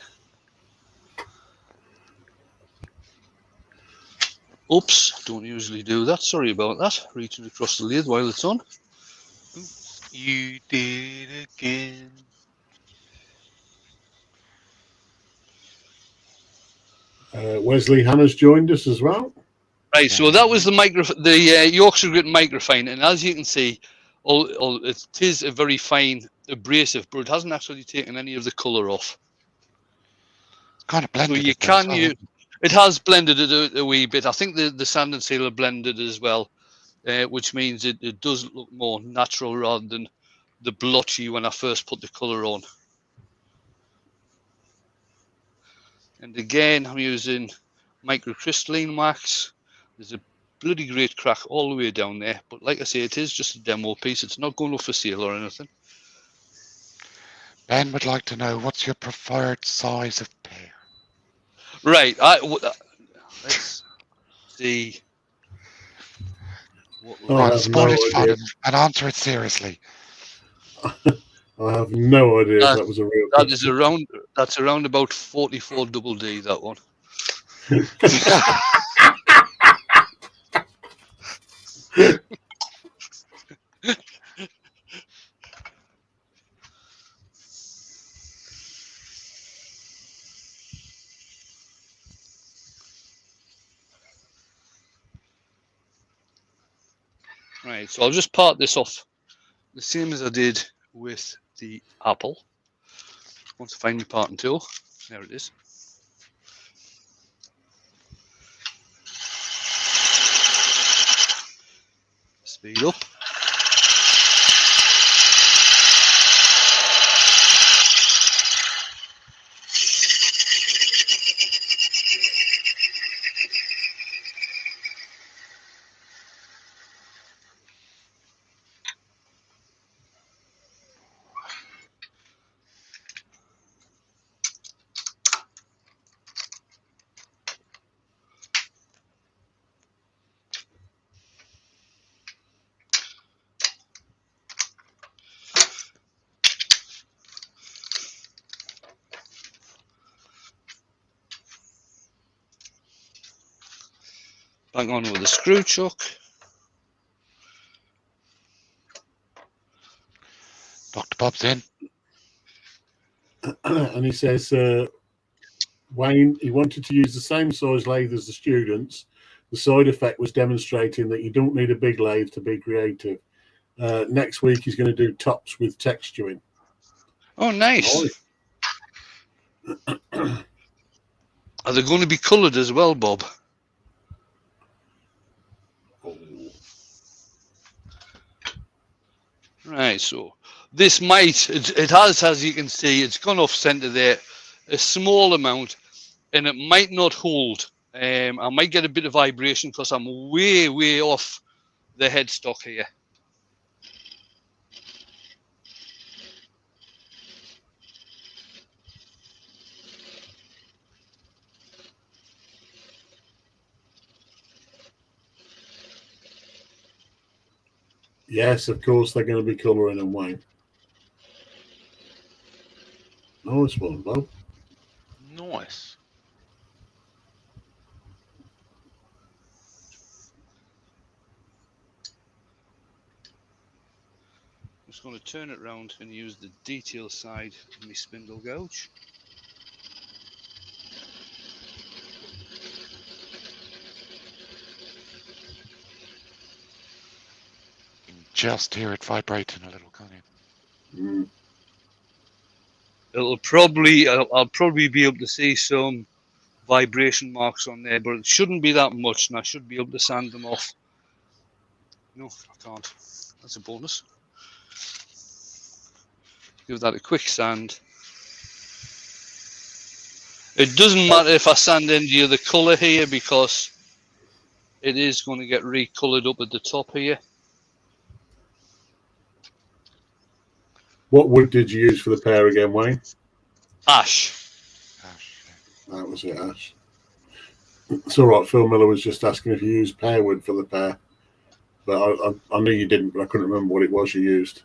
Oops, don't usually do that. Sorry about that. Reaching across the lathe while it's on. You did it again. Wesley Hannah's joined us as well. Right, so that was the Yorkshire Grit Microfine, and as you can see, it is a very fine abrasive, but it hasn't actually taken any of the colour off. Kind of So blended you it there as can well, use. It has blended it a wee bit. I think the sand and sealer blended as well, which means it does look more natural rather than the blotchy when I first put the colour on. And again, I'm using microcrystalline wax. There's a bloody great crack all the way down there, but like I say, it is just a demo piece. It's not going up for sale or anything. Ben would like to know, what's your preferred size of pear? Right. Let's see. What I Right, have spoil no his fun idea. and answer it seriously. I have no idea if that was a real that is question. around. That's around about 44 double D. That one. Right. So I'll just part this off the same as I did with the apple. Once I find my parting tool, there it is. Speed up. Back on with the screw chuck. Dr. Bob's in. And he says, Wayne, he wanted to use the same size lathe as the students. The side effect was demonstrating that you don't need a big lathe to be creative. Next week, he's going to do tops with texturing. Oh, nice. Are they going to be coloured as well, Bob? Right, so this might, it has, as you can see, it's gone off centre there, a small amount, and it might not hold. I might get a bit of vibration because I'm way, way off the headstock here. Yes, of course, they're going to be colouring them, Wayne. Nice one, Bob. Nice. I'm just going to turn it around and use the detail side of my spindle gouge. You can just hear it vibrating a little, can't you? Mm. It'll probably, I'll probably be able to see some vibration marks on there, but it shouldn't be that much, and I should be able to sand them off. No, I can't. That's a bonus. Give that a quick sand. It doesn't matter if I sand any other colour here because it is going to get recoloured up at the top here. What wood did you use for the pear again, Wayne? Ash. Ash, That was it, Ash. It's all right. Phil Miller was just asking if you used pear wood for the pear. But I knew you didn't, but I couldn't remember what it was you used.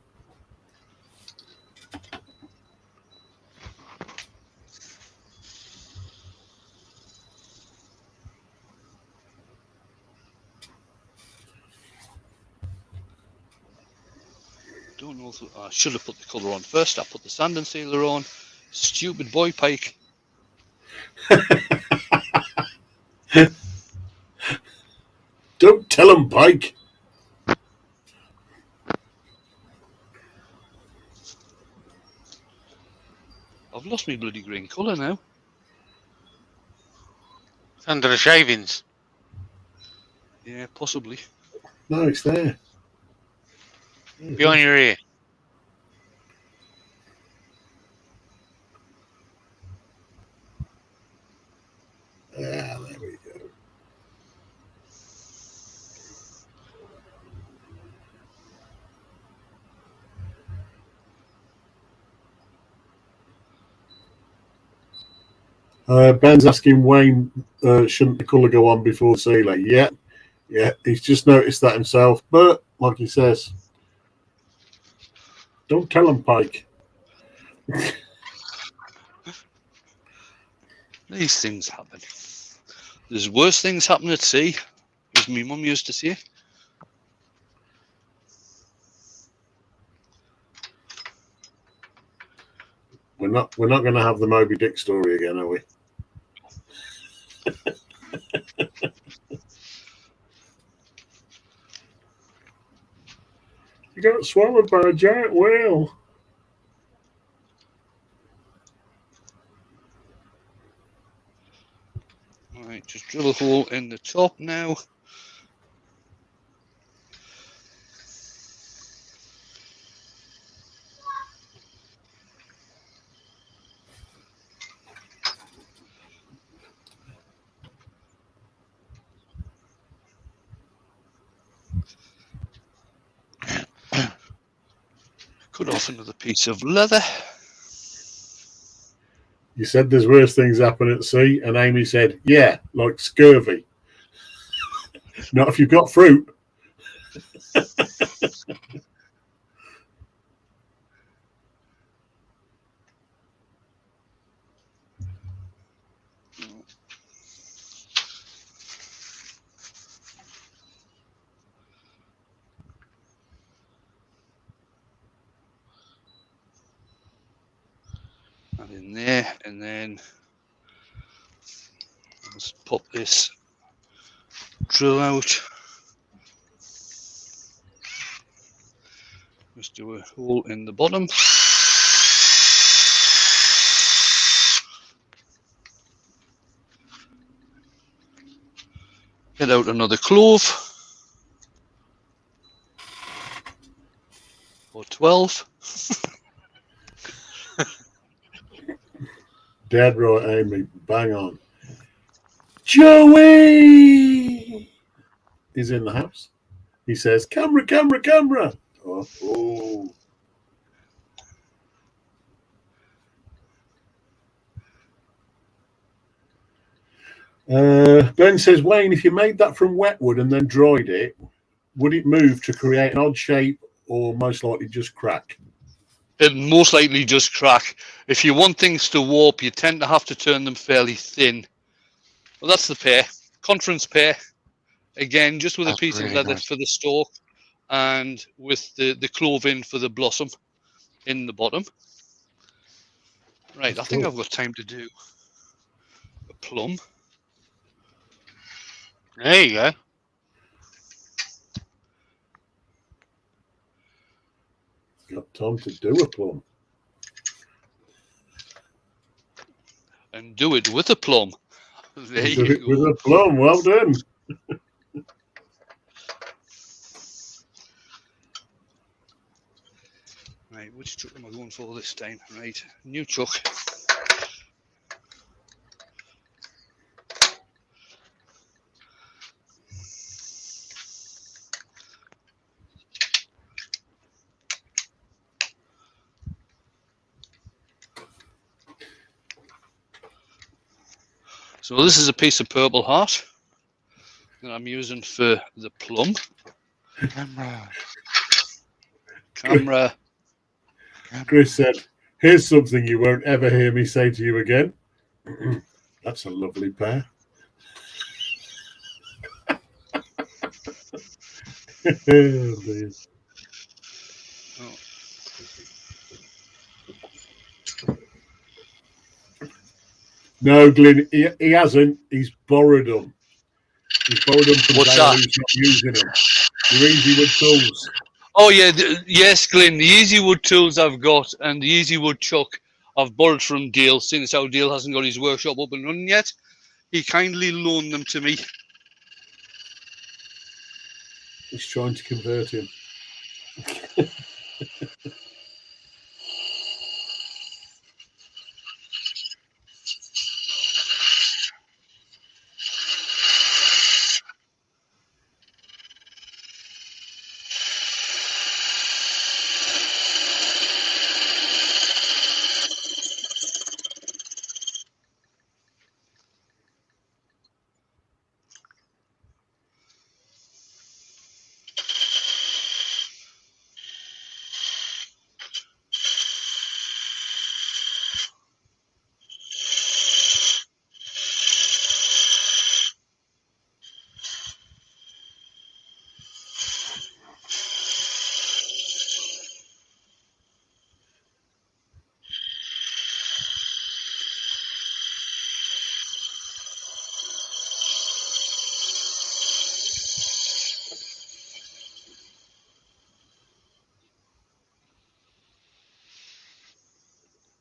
Don't know if I should have put the colour on first. I put the sand and sealer on. Stupid boy Pike. Don't tell him, Pike. I've lost my bloody green colour now. Under the shavings. Yeah, possibly. No, it's there. Behind your ear. Ah, there we go. Ben's asking Wayne, shouldn't the colour go on before the sealer? Yeah, he's just noticed that himself. But like he says, don't tell him, Pike. These things happen. There's worse things happen at sea, as my mum used to say. We're not going to have the Moby Dick story again, are we? You got swallowed by a giant whale. Right, just drill a hole in the top now. Cut off another piece of leather. You said there's worse things happen at sea, and Amy said, yeah, like scurvy. Not if you've got fruit. And in there, and then let's pop this drill out. Just do a hole in the bottom. Get out another clove. Or 12. Dead right, Amy. Bang on. Joey is in the house. He says, camera, camera, camera. Oh. Ben says, Wayne, if you made that from wet wood and then dried it, would it move to create an odd shape or most likely just crack? It'll most likely just crack. If you want things to warp, you tend to have to turn them fairly thin. Well, that's the pear. Conference pear. Again, just with a piece of leather for the stalk and with the clove in for the blossom in the bottom. Right, I think I've got time to do a plum. There you go. Got time to do a plum. And do it with a plum. There Do you it go. with a plum. Well done. Right, which chuck am I going for this time? Right, new chuck. So this is a piece of purple heart that I'm using for the plum. Camera. Chris said, here's something you won't ever hear me say to you again. That's a lovely pair. Oh, no, Glyn, he hasn't. He's borrowed them. He's borrowed them from What's Dale that? who's not using them. They're easy wood tools. Oh yeah, yes, Glenn. The Easy Wood tools I've got, and the Easy Wood chuck I've borrowed from Dale, since how Dale hasn't got his workshop up and running yet. he kindly loaned them to me. He's trying to convert him.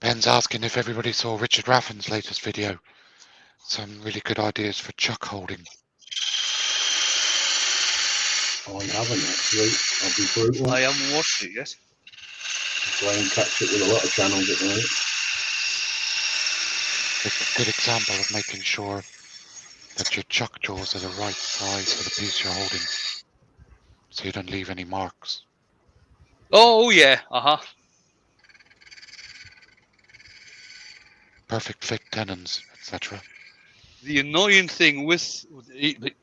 Ben's asking if everybody saw Richard Raffin's latest video. Some really good ideas for chuck holding. I haven't actually. I'll be brutal. I haven't watched it yet. Playing catch up with a lot of channels at the minute. It's a good example of making sure that your chuck jaws are the right size for the piece you're holding, so you don't leave any marks. Oh yeah, Perfect fit tenons, etc. The annoying thing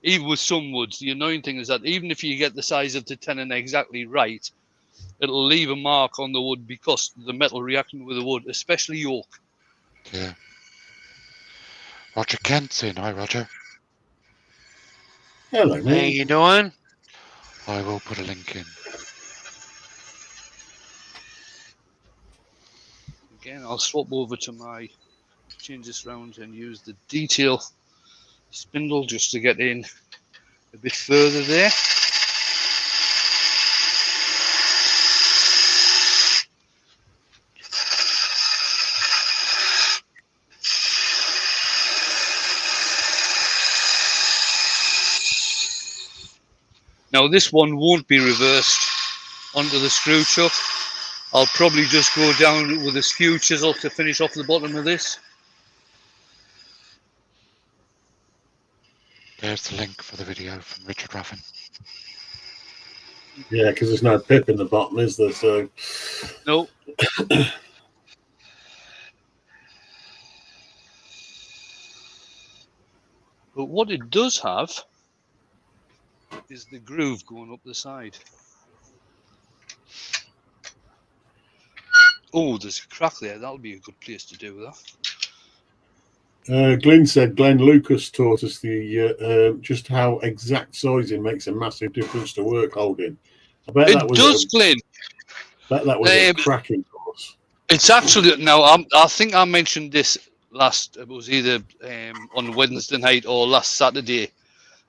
even with some woods, the annoying thing is that even if you get the size of the tenon exactly right, it'll leave a mark on the wood because the metal reacting with the wood, especially oak. Yeah. Roger Kent's in. Hi, Roger. Hello, How mate. you doing? I will put a link in. Again, I'll swap over to my change this round and use the detail spindle just to get in a bit further there. Now this one won't be reversed onto the screw chuck. I'll probably just go down with a skew chisel to finish off the bottom of this. There's the link for the video from Richard Raffin. Yeah, because there's no pip in the bottom, is there? So No. But what it does have is the groove going up the side. Oh, there's a crack there. That'll be a good place to do that. Glenn said Glenn Lucas taught us the just how exact sizing makes a massive difference to work holding. I bet that It was does, Glenn. bet that was a cracking course. It's actually now. I think I mentioned this last. It was either on Wednesday night or last Saturday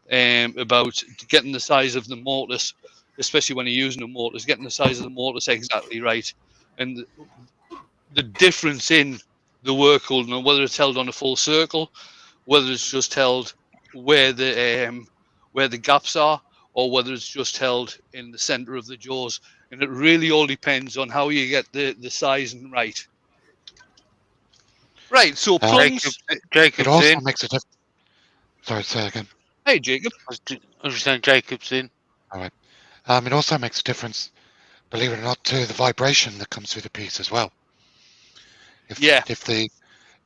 about getting the size of the mortise, especially when you're using a mortise, getting the size of the mortise exactly right, and the difference in the work holding, whether it's held on a full circle, whether it's just held where the gaps are, or whether it's just held in the center of the jaws. And it really all depends on how you get the sizing right. Right, so plums. Jacob's It also in. makes a difference. Sorry, say again. Hey, Jacob. I was just saying Jacob's in. All right. It also makes a difference, believe it or not, to the vibration that comes through the piece as well. If the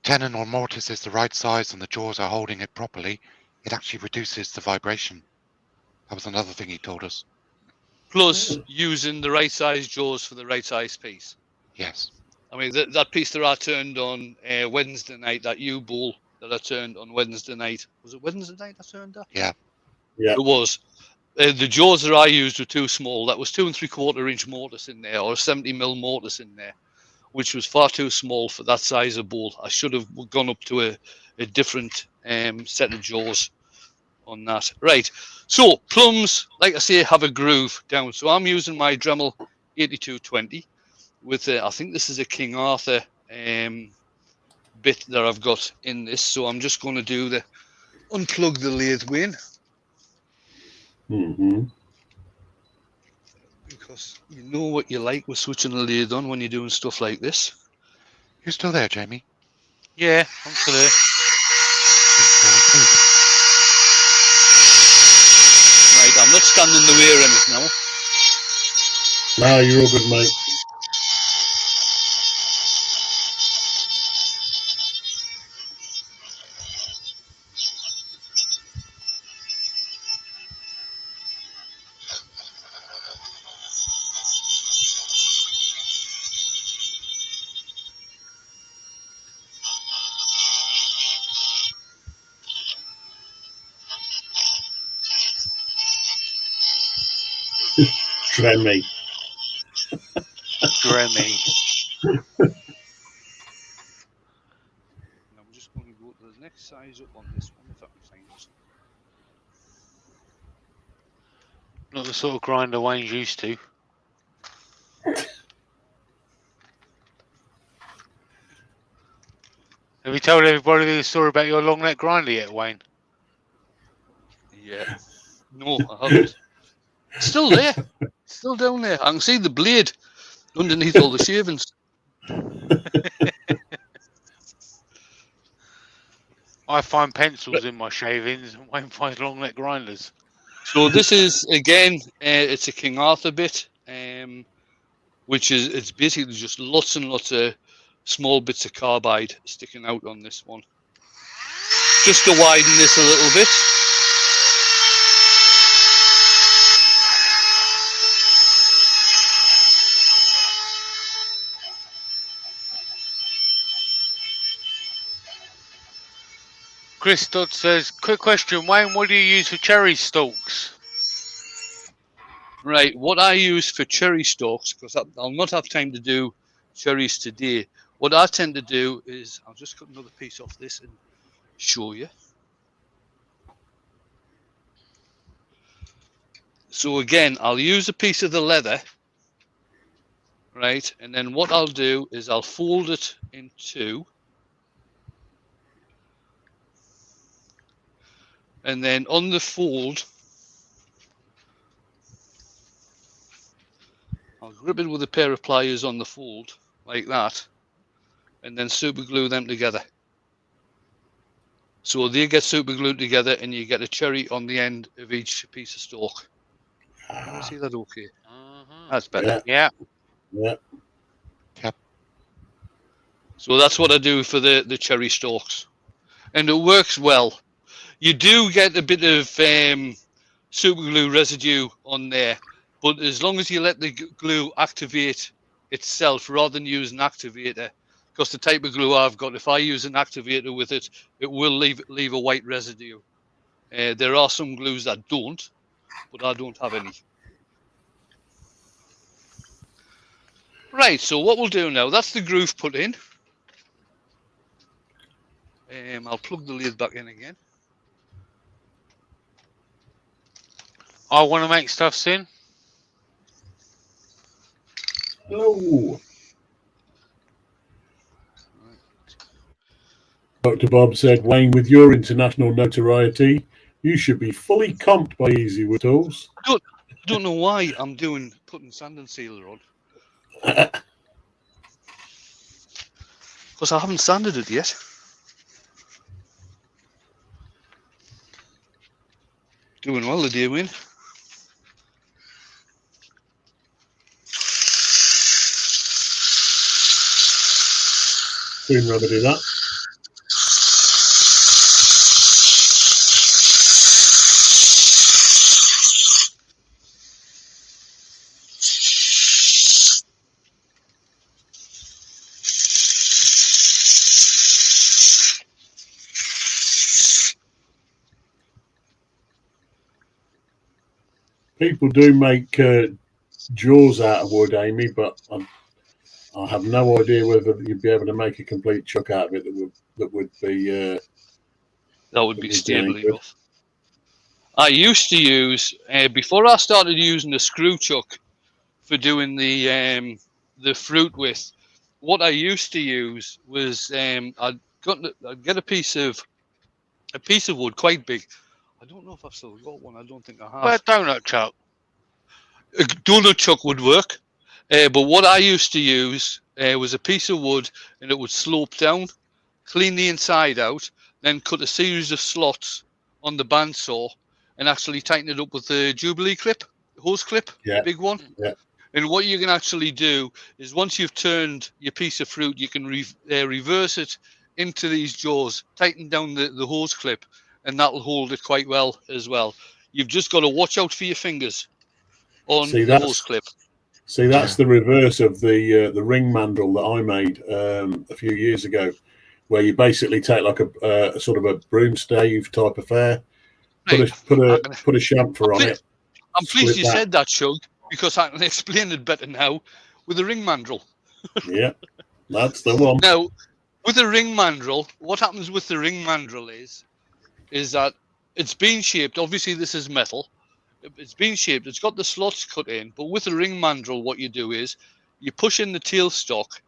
tenon or mortise is the right size and the jaws are holding it properly, it actually reduces the vibration. That was another thing he told us. Plus, using the right size jaws for the right size piece. Yes. I mean, that piece that I turned on Wednesday night, that U-bowl that I turned on Wednesday night. Was it Wednesday night I turned that? Yeah. Yeah. It was. The jaws that I used were too small. That was 2 3/4 inch mortise in there, or 70mm mortise in there, which was far too small for that size of bowl. I should have gone up to a different set of jaws on that. Right. So plums, like I say, have a groove down. So I'm using my Dremel 8220 with I think this is a King Arthur bit that I've got in this. So I'm just going to do unplug the lathe, Wayne, Mm-hmm. because you know what you like with switching the lathe on when you're doing stuff like this. You're still there, Jamie? Yeah, I'm still here. Right, I'm not standing in the way or anything now. No, you're all good, mate. Tremmy. Dremmy. And I'm just going to go to the next size up on this one if I can find it. Not the sort of grinder Wayne's used to. Have you told everybody the story about your long neck grinder yet, Wayne? Yeah. No, I haven't. It's still there. It's still down there. I can see the blade underneath all the shavings. I find pencils in my shavings and Wayne finds long neck grinders. So this is, again, it's a King Arthur bit, which is, it's basically just lots and lots of small bits of carbide sticking out on this one. Just to widen this a little bit. Chris Dodd says, quick question, Wayne, what do you use for cherry stalks? Right, what I use for cherry stalks, because I'll not have time to do cherries today, what I tend to do is, I'll just cut another piece off this and show you. So again, I'll use a piece of the leather, right, and then what I'll do is I'll fold it in two. And then on the fold, I'll grip it with a pair of pliers on the fold, like that, and then super glue them together. So they get super glued together and you get a cherry on the end of each piece of stalk. Can you see that okay? That's better. Yeah. Yeah. So that's what I do for the cherry stalks. And it works well. You do get a bit of super glue residue on there, but as long as you let the glue activate itself rather than use an activator, because the type of glue I've got, if I use an activator with it, it will leave a white residue. There are some glues that don't, but I don't have any. Right, so what we'll do now, that's the groove put in. I'll plug the lathe back in again. I want to make stuff soon. Hello. Dr. Bob said, Wayne, with your international notoriety, you should be fully comped by Easy Wood Tools. I don't know why I'm putting sand and sealer on. Because I haven't sanded it yet. Doing well today, Wayne. Soon rather do that. People do make jaws out of wood, Amy, but I have no idea whether you'd be able to make a complete chuck out of it that would be stable enough. I used to use before I started using the screw chuck for doing the fruit with. What I used to use was I'd get a piece of a piece of wood quite big. I don't know if I've still got one. I don't think I have. But donut chuck. A donut chuck would work, but what I used to use was a piece of wood, and it would slope down, clean the inside out, then cut a series of slots on the bandsaw, and actually tighten it up with the Jubilee clip, hose clip, Yeah. the big one. Yeah. And what you can actually do is once you've turned your piece of fruit, you can reverse it into these jaws, tighten down the hose clip, and that'll hold it quite well as well. You've just got to watch out for your fingers on the hose clip. See, that's the reverse of the ring mandrel that I made a few years ago, where you basically take like a sort of a broom stave type affair, put a chamfer on it. I'm pleased you said that, Shug, because I can explain it better now with a ring mandrel. Yeah, that's the one. Now, with a ring mandrel, what happens with the ring mandrel is that it's been shaped. Obviously, this is metal. It's been shaped. It's got the slots cut in. But with a ring mandrel, what you do is you push in the tailstock,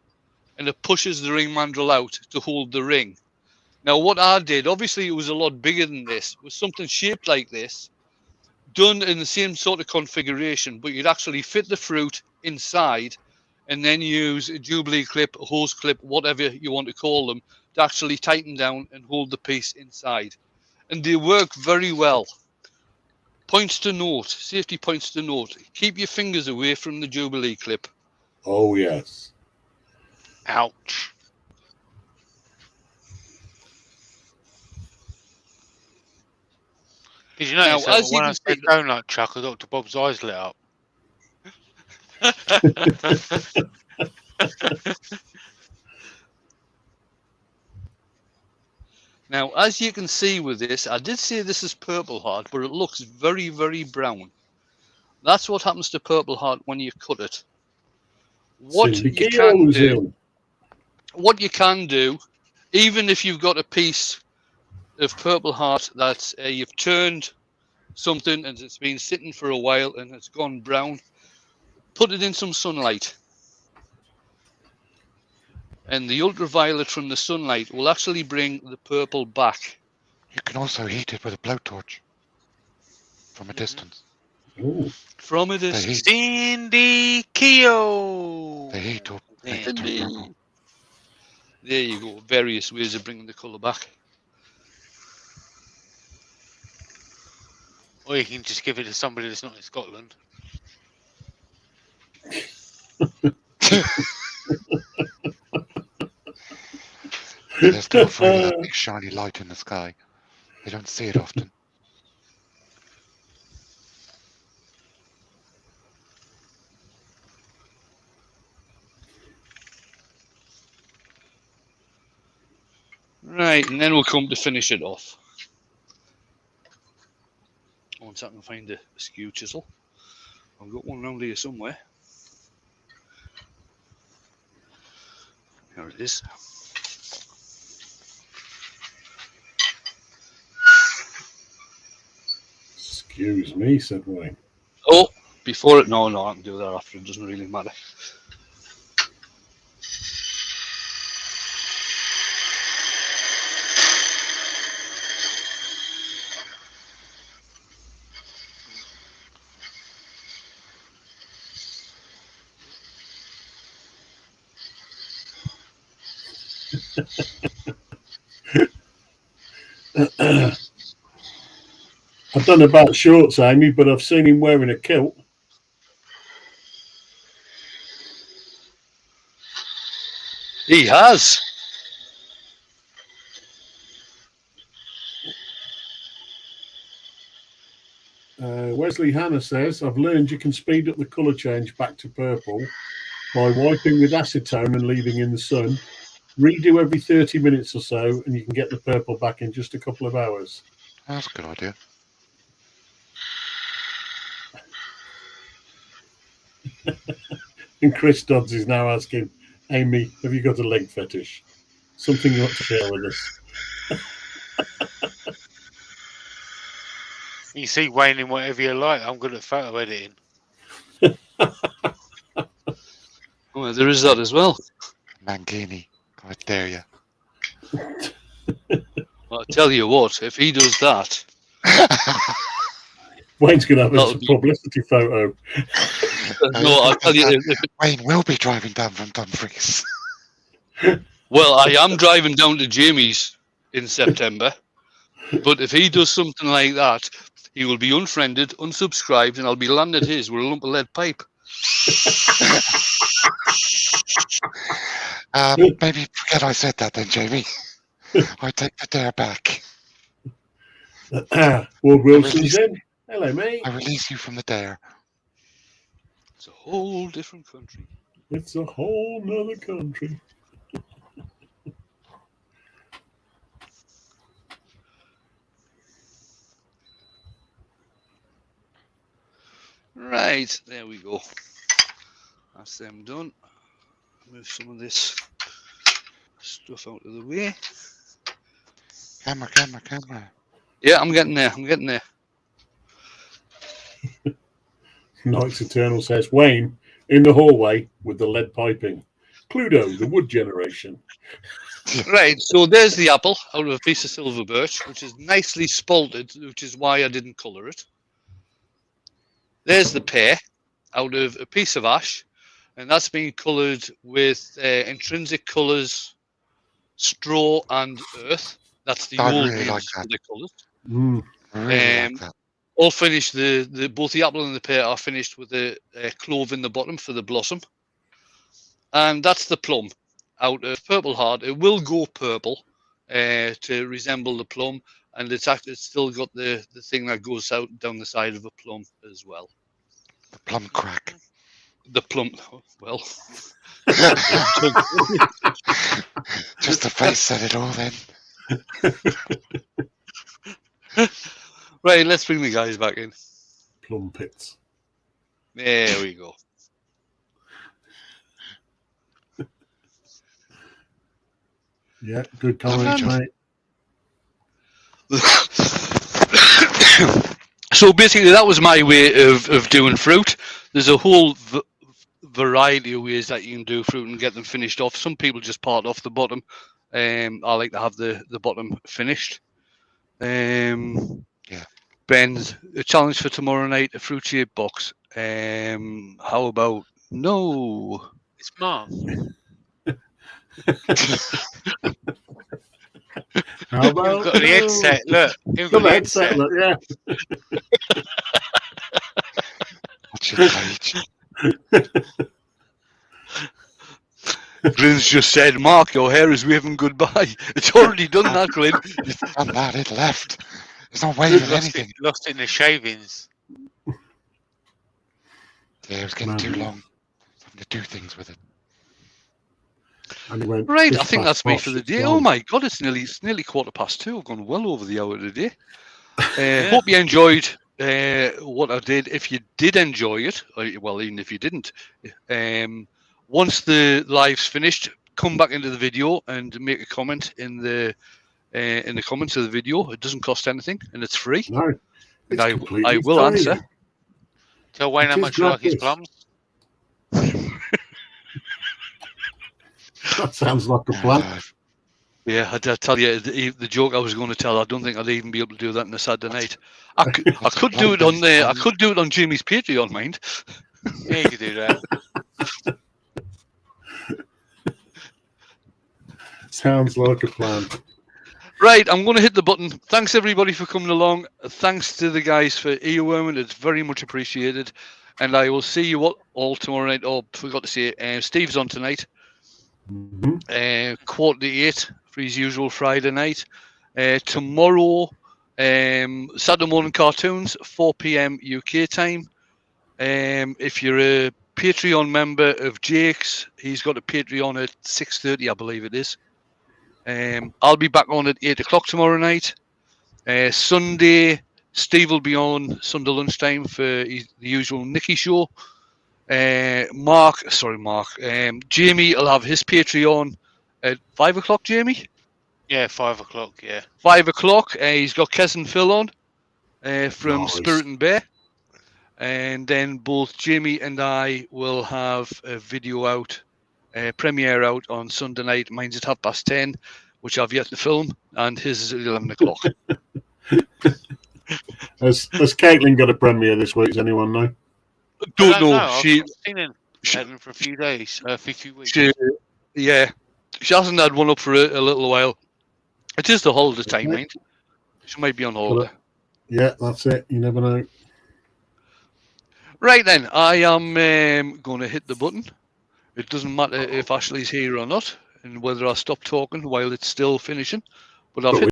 and it pushes the ring mandrel out to hold the ring. Now, what I did, obviously, it was a lot bigger than this. It was something shaped like this, done in the same sort of configuration, but you'd actually fit the fruit inside and then use a Jubilee clip, a hose clip, whatever you want to call them, to actually tighten down and hold the piece inside. And they work very well. Points to note, safety points to note. Keep your fingers away from the Jubilee clip. Oh, yes. Ouch. Did you notice that when I said donut chuck, Dr. Bob's eyes lit up? Now, as you can see with this, I did say this is Purple Heart, but it looks very, very brown. That's what happens to Purple Heart when you cut it. What you can do, even if you've got a piece of Purple Heart that you've turned something and it's been sitting for a while and it's gone brown, put it in some sunlight. And the ultraviolet from the sunlight will actually bring the purple back. You can also heat it with a blowtorch from a distance. Ooh. From a distance. Cindy Keo. The heat up. There you go. Various ways of bringing the colour back. Or you can just give it to somebody that's not in Scotland. They're still afraid of that big shiny light in the sky. They don't see it often. Right, and then we'll come to finish it off. Once I can find a skew chisel. I've got one around here somewhere. Here it is. Excuse me, said Wayne. Oh, before it. No, I can do that after. It doesn't really matter. I don't know about shorts, Amy, but I've seen him wearing a kilt. He has. Wesley Hanna says, I've learned you can speed up the colour change back to purple by wiping with acetone and leaving in the sun. Redo every 30 minutes or so, and you can get the purple back in just a couple of hours. That's a good idea. And Chris Dodds is now asking, Amy, have you got a leg fetish? Something you want to share with us? You see Wayne in whatever you like. I'm good at photo editing. Well, there is that as well. Mangini. I dare you. Well, I tell you what, if he does that, Wayne's going to have that'll a be- publicity photo. no, I'll tell you. Wayne will be driving down from Dumfries. Well, I am driving down to Jamie's in September, but if he does something like that, he will be unfriended, unsubscribed, and I'll be landed his with a lump of lead pipe. Maybe forget I said that then, Jamie. I take the dare back. Ward Wilson's in. Hello, mate. I release you from the dare. It's a whole different country. It's a whole nother country. Right, there we go. That's them done. Move some of this stuff out of the way. Camera. Yeah, I'm getting there. I'm getting there. Knights Eternal says, Wayne, in the hallway with the lead piping. Cluedo, the wood generation. Right, so there's the apple out of a piece of silver birch, which is nicely spalted, which is why I didn't colour it. There's the pear out of a piece of ash, and that's been coloured with intrinsic colours, straw and earth. That's the I old really like that. the colours. I really like that. All finished. Both the apple and the pear are finished with a clove in the bottom for the blossom, and that's the plum out of purple heart. It will go purple to resemble the plum, and it's still got the thing that goes out down the side of a plum as well. The plum crack. The plum. Well, Just the face said it all then. right. Let's bring the guys back in. Plum pits. There we go. Yeah, good comment, mate. So basically, that was my way of doing fruit. There's a whole variety of ways that you can do fruit and get them finished off. Some people just part off the bottom. I like to have the bottom finished. Yeah. Ben's a challenge for tomorrow night, a fruit shaped box. How about no? It's Mark. How about You've got the headset. Look. You've Got got the the headset, headset. look, yeah. What's your page? Glynn's just said, Mark, your hair is waving goodbye. It's already done that, Glynn. Done that, it left. It's not waving anything. Lost it in the shavings. Yeah, it was getting too long. Having to do things with it. And he went, Right, I "This think that's back me boss for the is day. gone." Oh my God, it's nearly 2:15. I've gone well over the hour today. Hope you enjoyed what I did. If you did enjoy it, well, even if you didn't, once the live's finished, come back into the video and make a comment in the comments of the video. It doesn't cost anything and it's free. No, And it's I completely will free. answer. Tell Wayne how It is much you like his gratis. plums. That sounds like a plan. Yeah, I tell you, the joke I was going to tell, I don't think I'd even be able to do that on a Saturday night. I could do it on I could do it on Jimmy's Patreon, mind. Yeah, you could do that. Sounds like a plan. Right, I'm going to hit the button. Thanks everybody for coming along. Thanks to the guys for earworming. It's very much appreciated. And I will see you all tomorrow night. Oh, forgot to say, Steve's on tonight. 7:45 for his usual Friday night. Tomorrow, Saturday morning cartoons, 4 p.m. UK time. If you're a Patreon member of Jake's, he's got a Patreon at 6:30, I believe it is. I'll be back on at 8 o'clock tomorrow night. Sunday, Steve will be on Sunday lunchtime for the usual Nicky show. Jamie will have his Patreon at 5 o'clock, Jamie? Yeah, 5 o'clock, yeah. 5 o'clock. He's got Kez and Phil on from Nice. Spirit and Bear. And then both Jamie and I will have a video out, premiere out on Sunday night. Mine's at 10:30. which I've yet to film, and his is at 11 o'clock. Has Caitlin got a premiere this week? Does anyone know? Don't know. I've seen him for a few days, for a few weeks. She hasn't had one up for a little while. It is the holiday time, mind. She might be on holiday. Yeah, that's it. You never know. Right then, I am going to hit the button. It doesn't matter if Ashley's here or not, and whether I stop talking while it's still finishing. But I've hit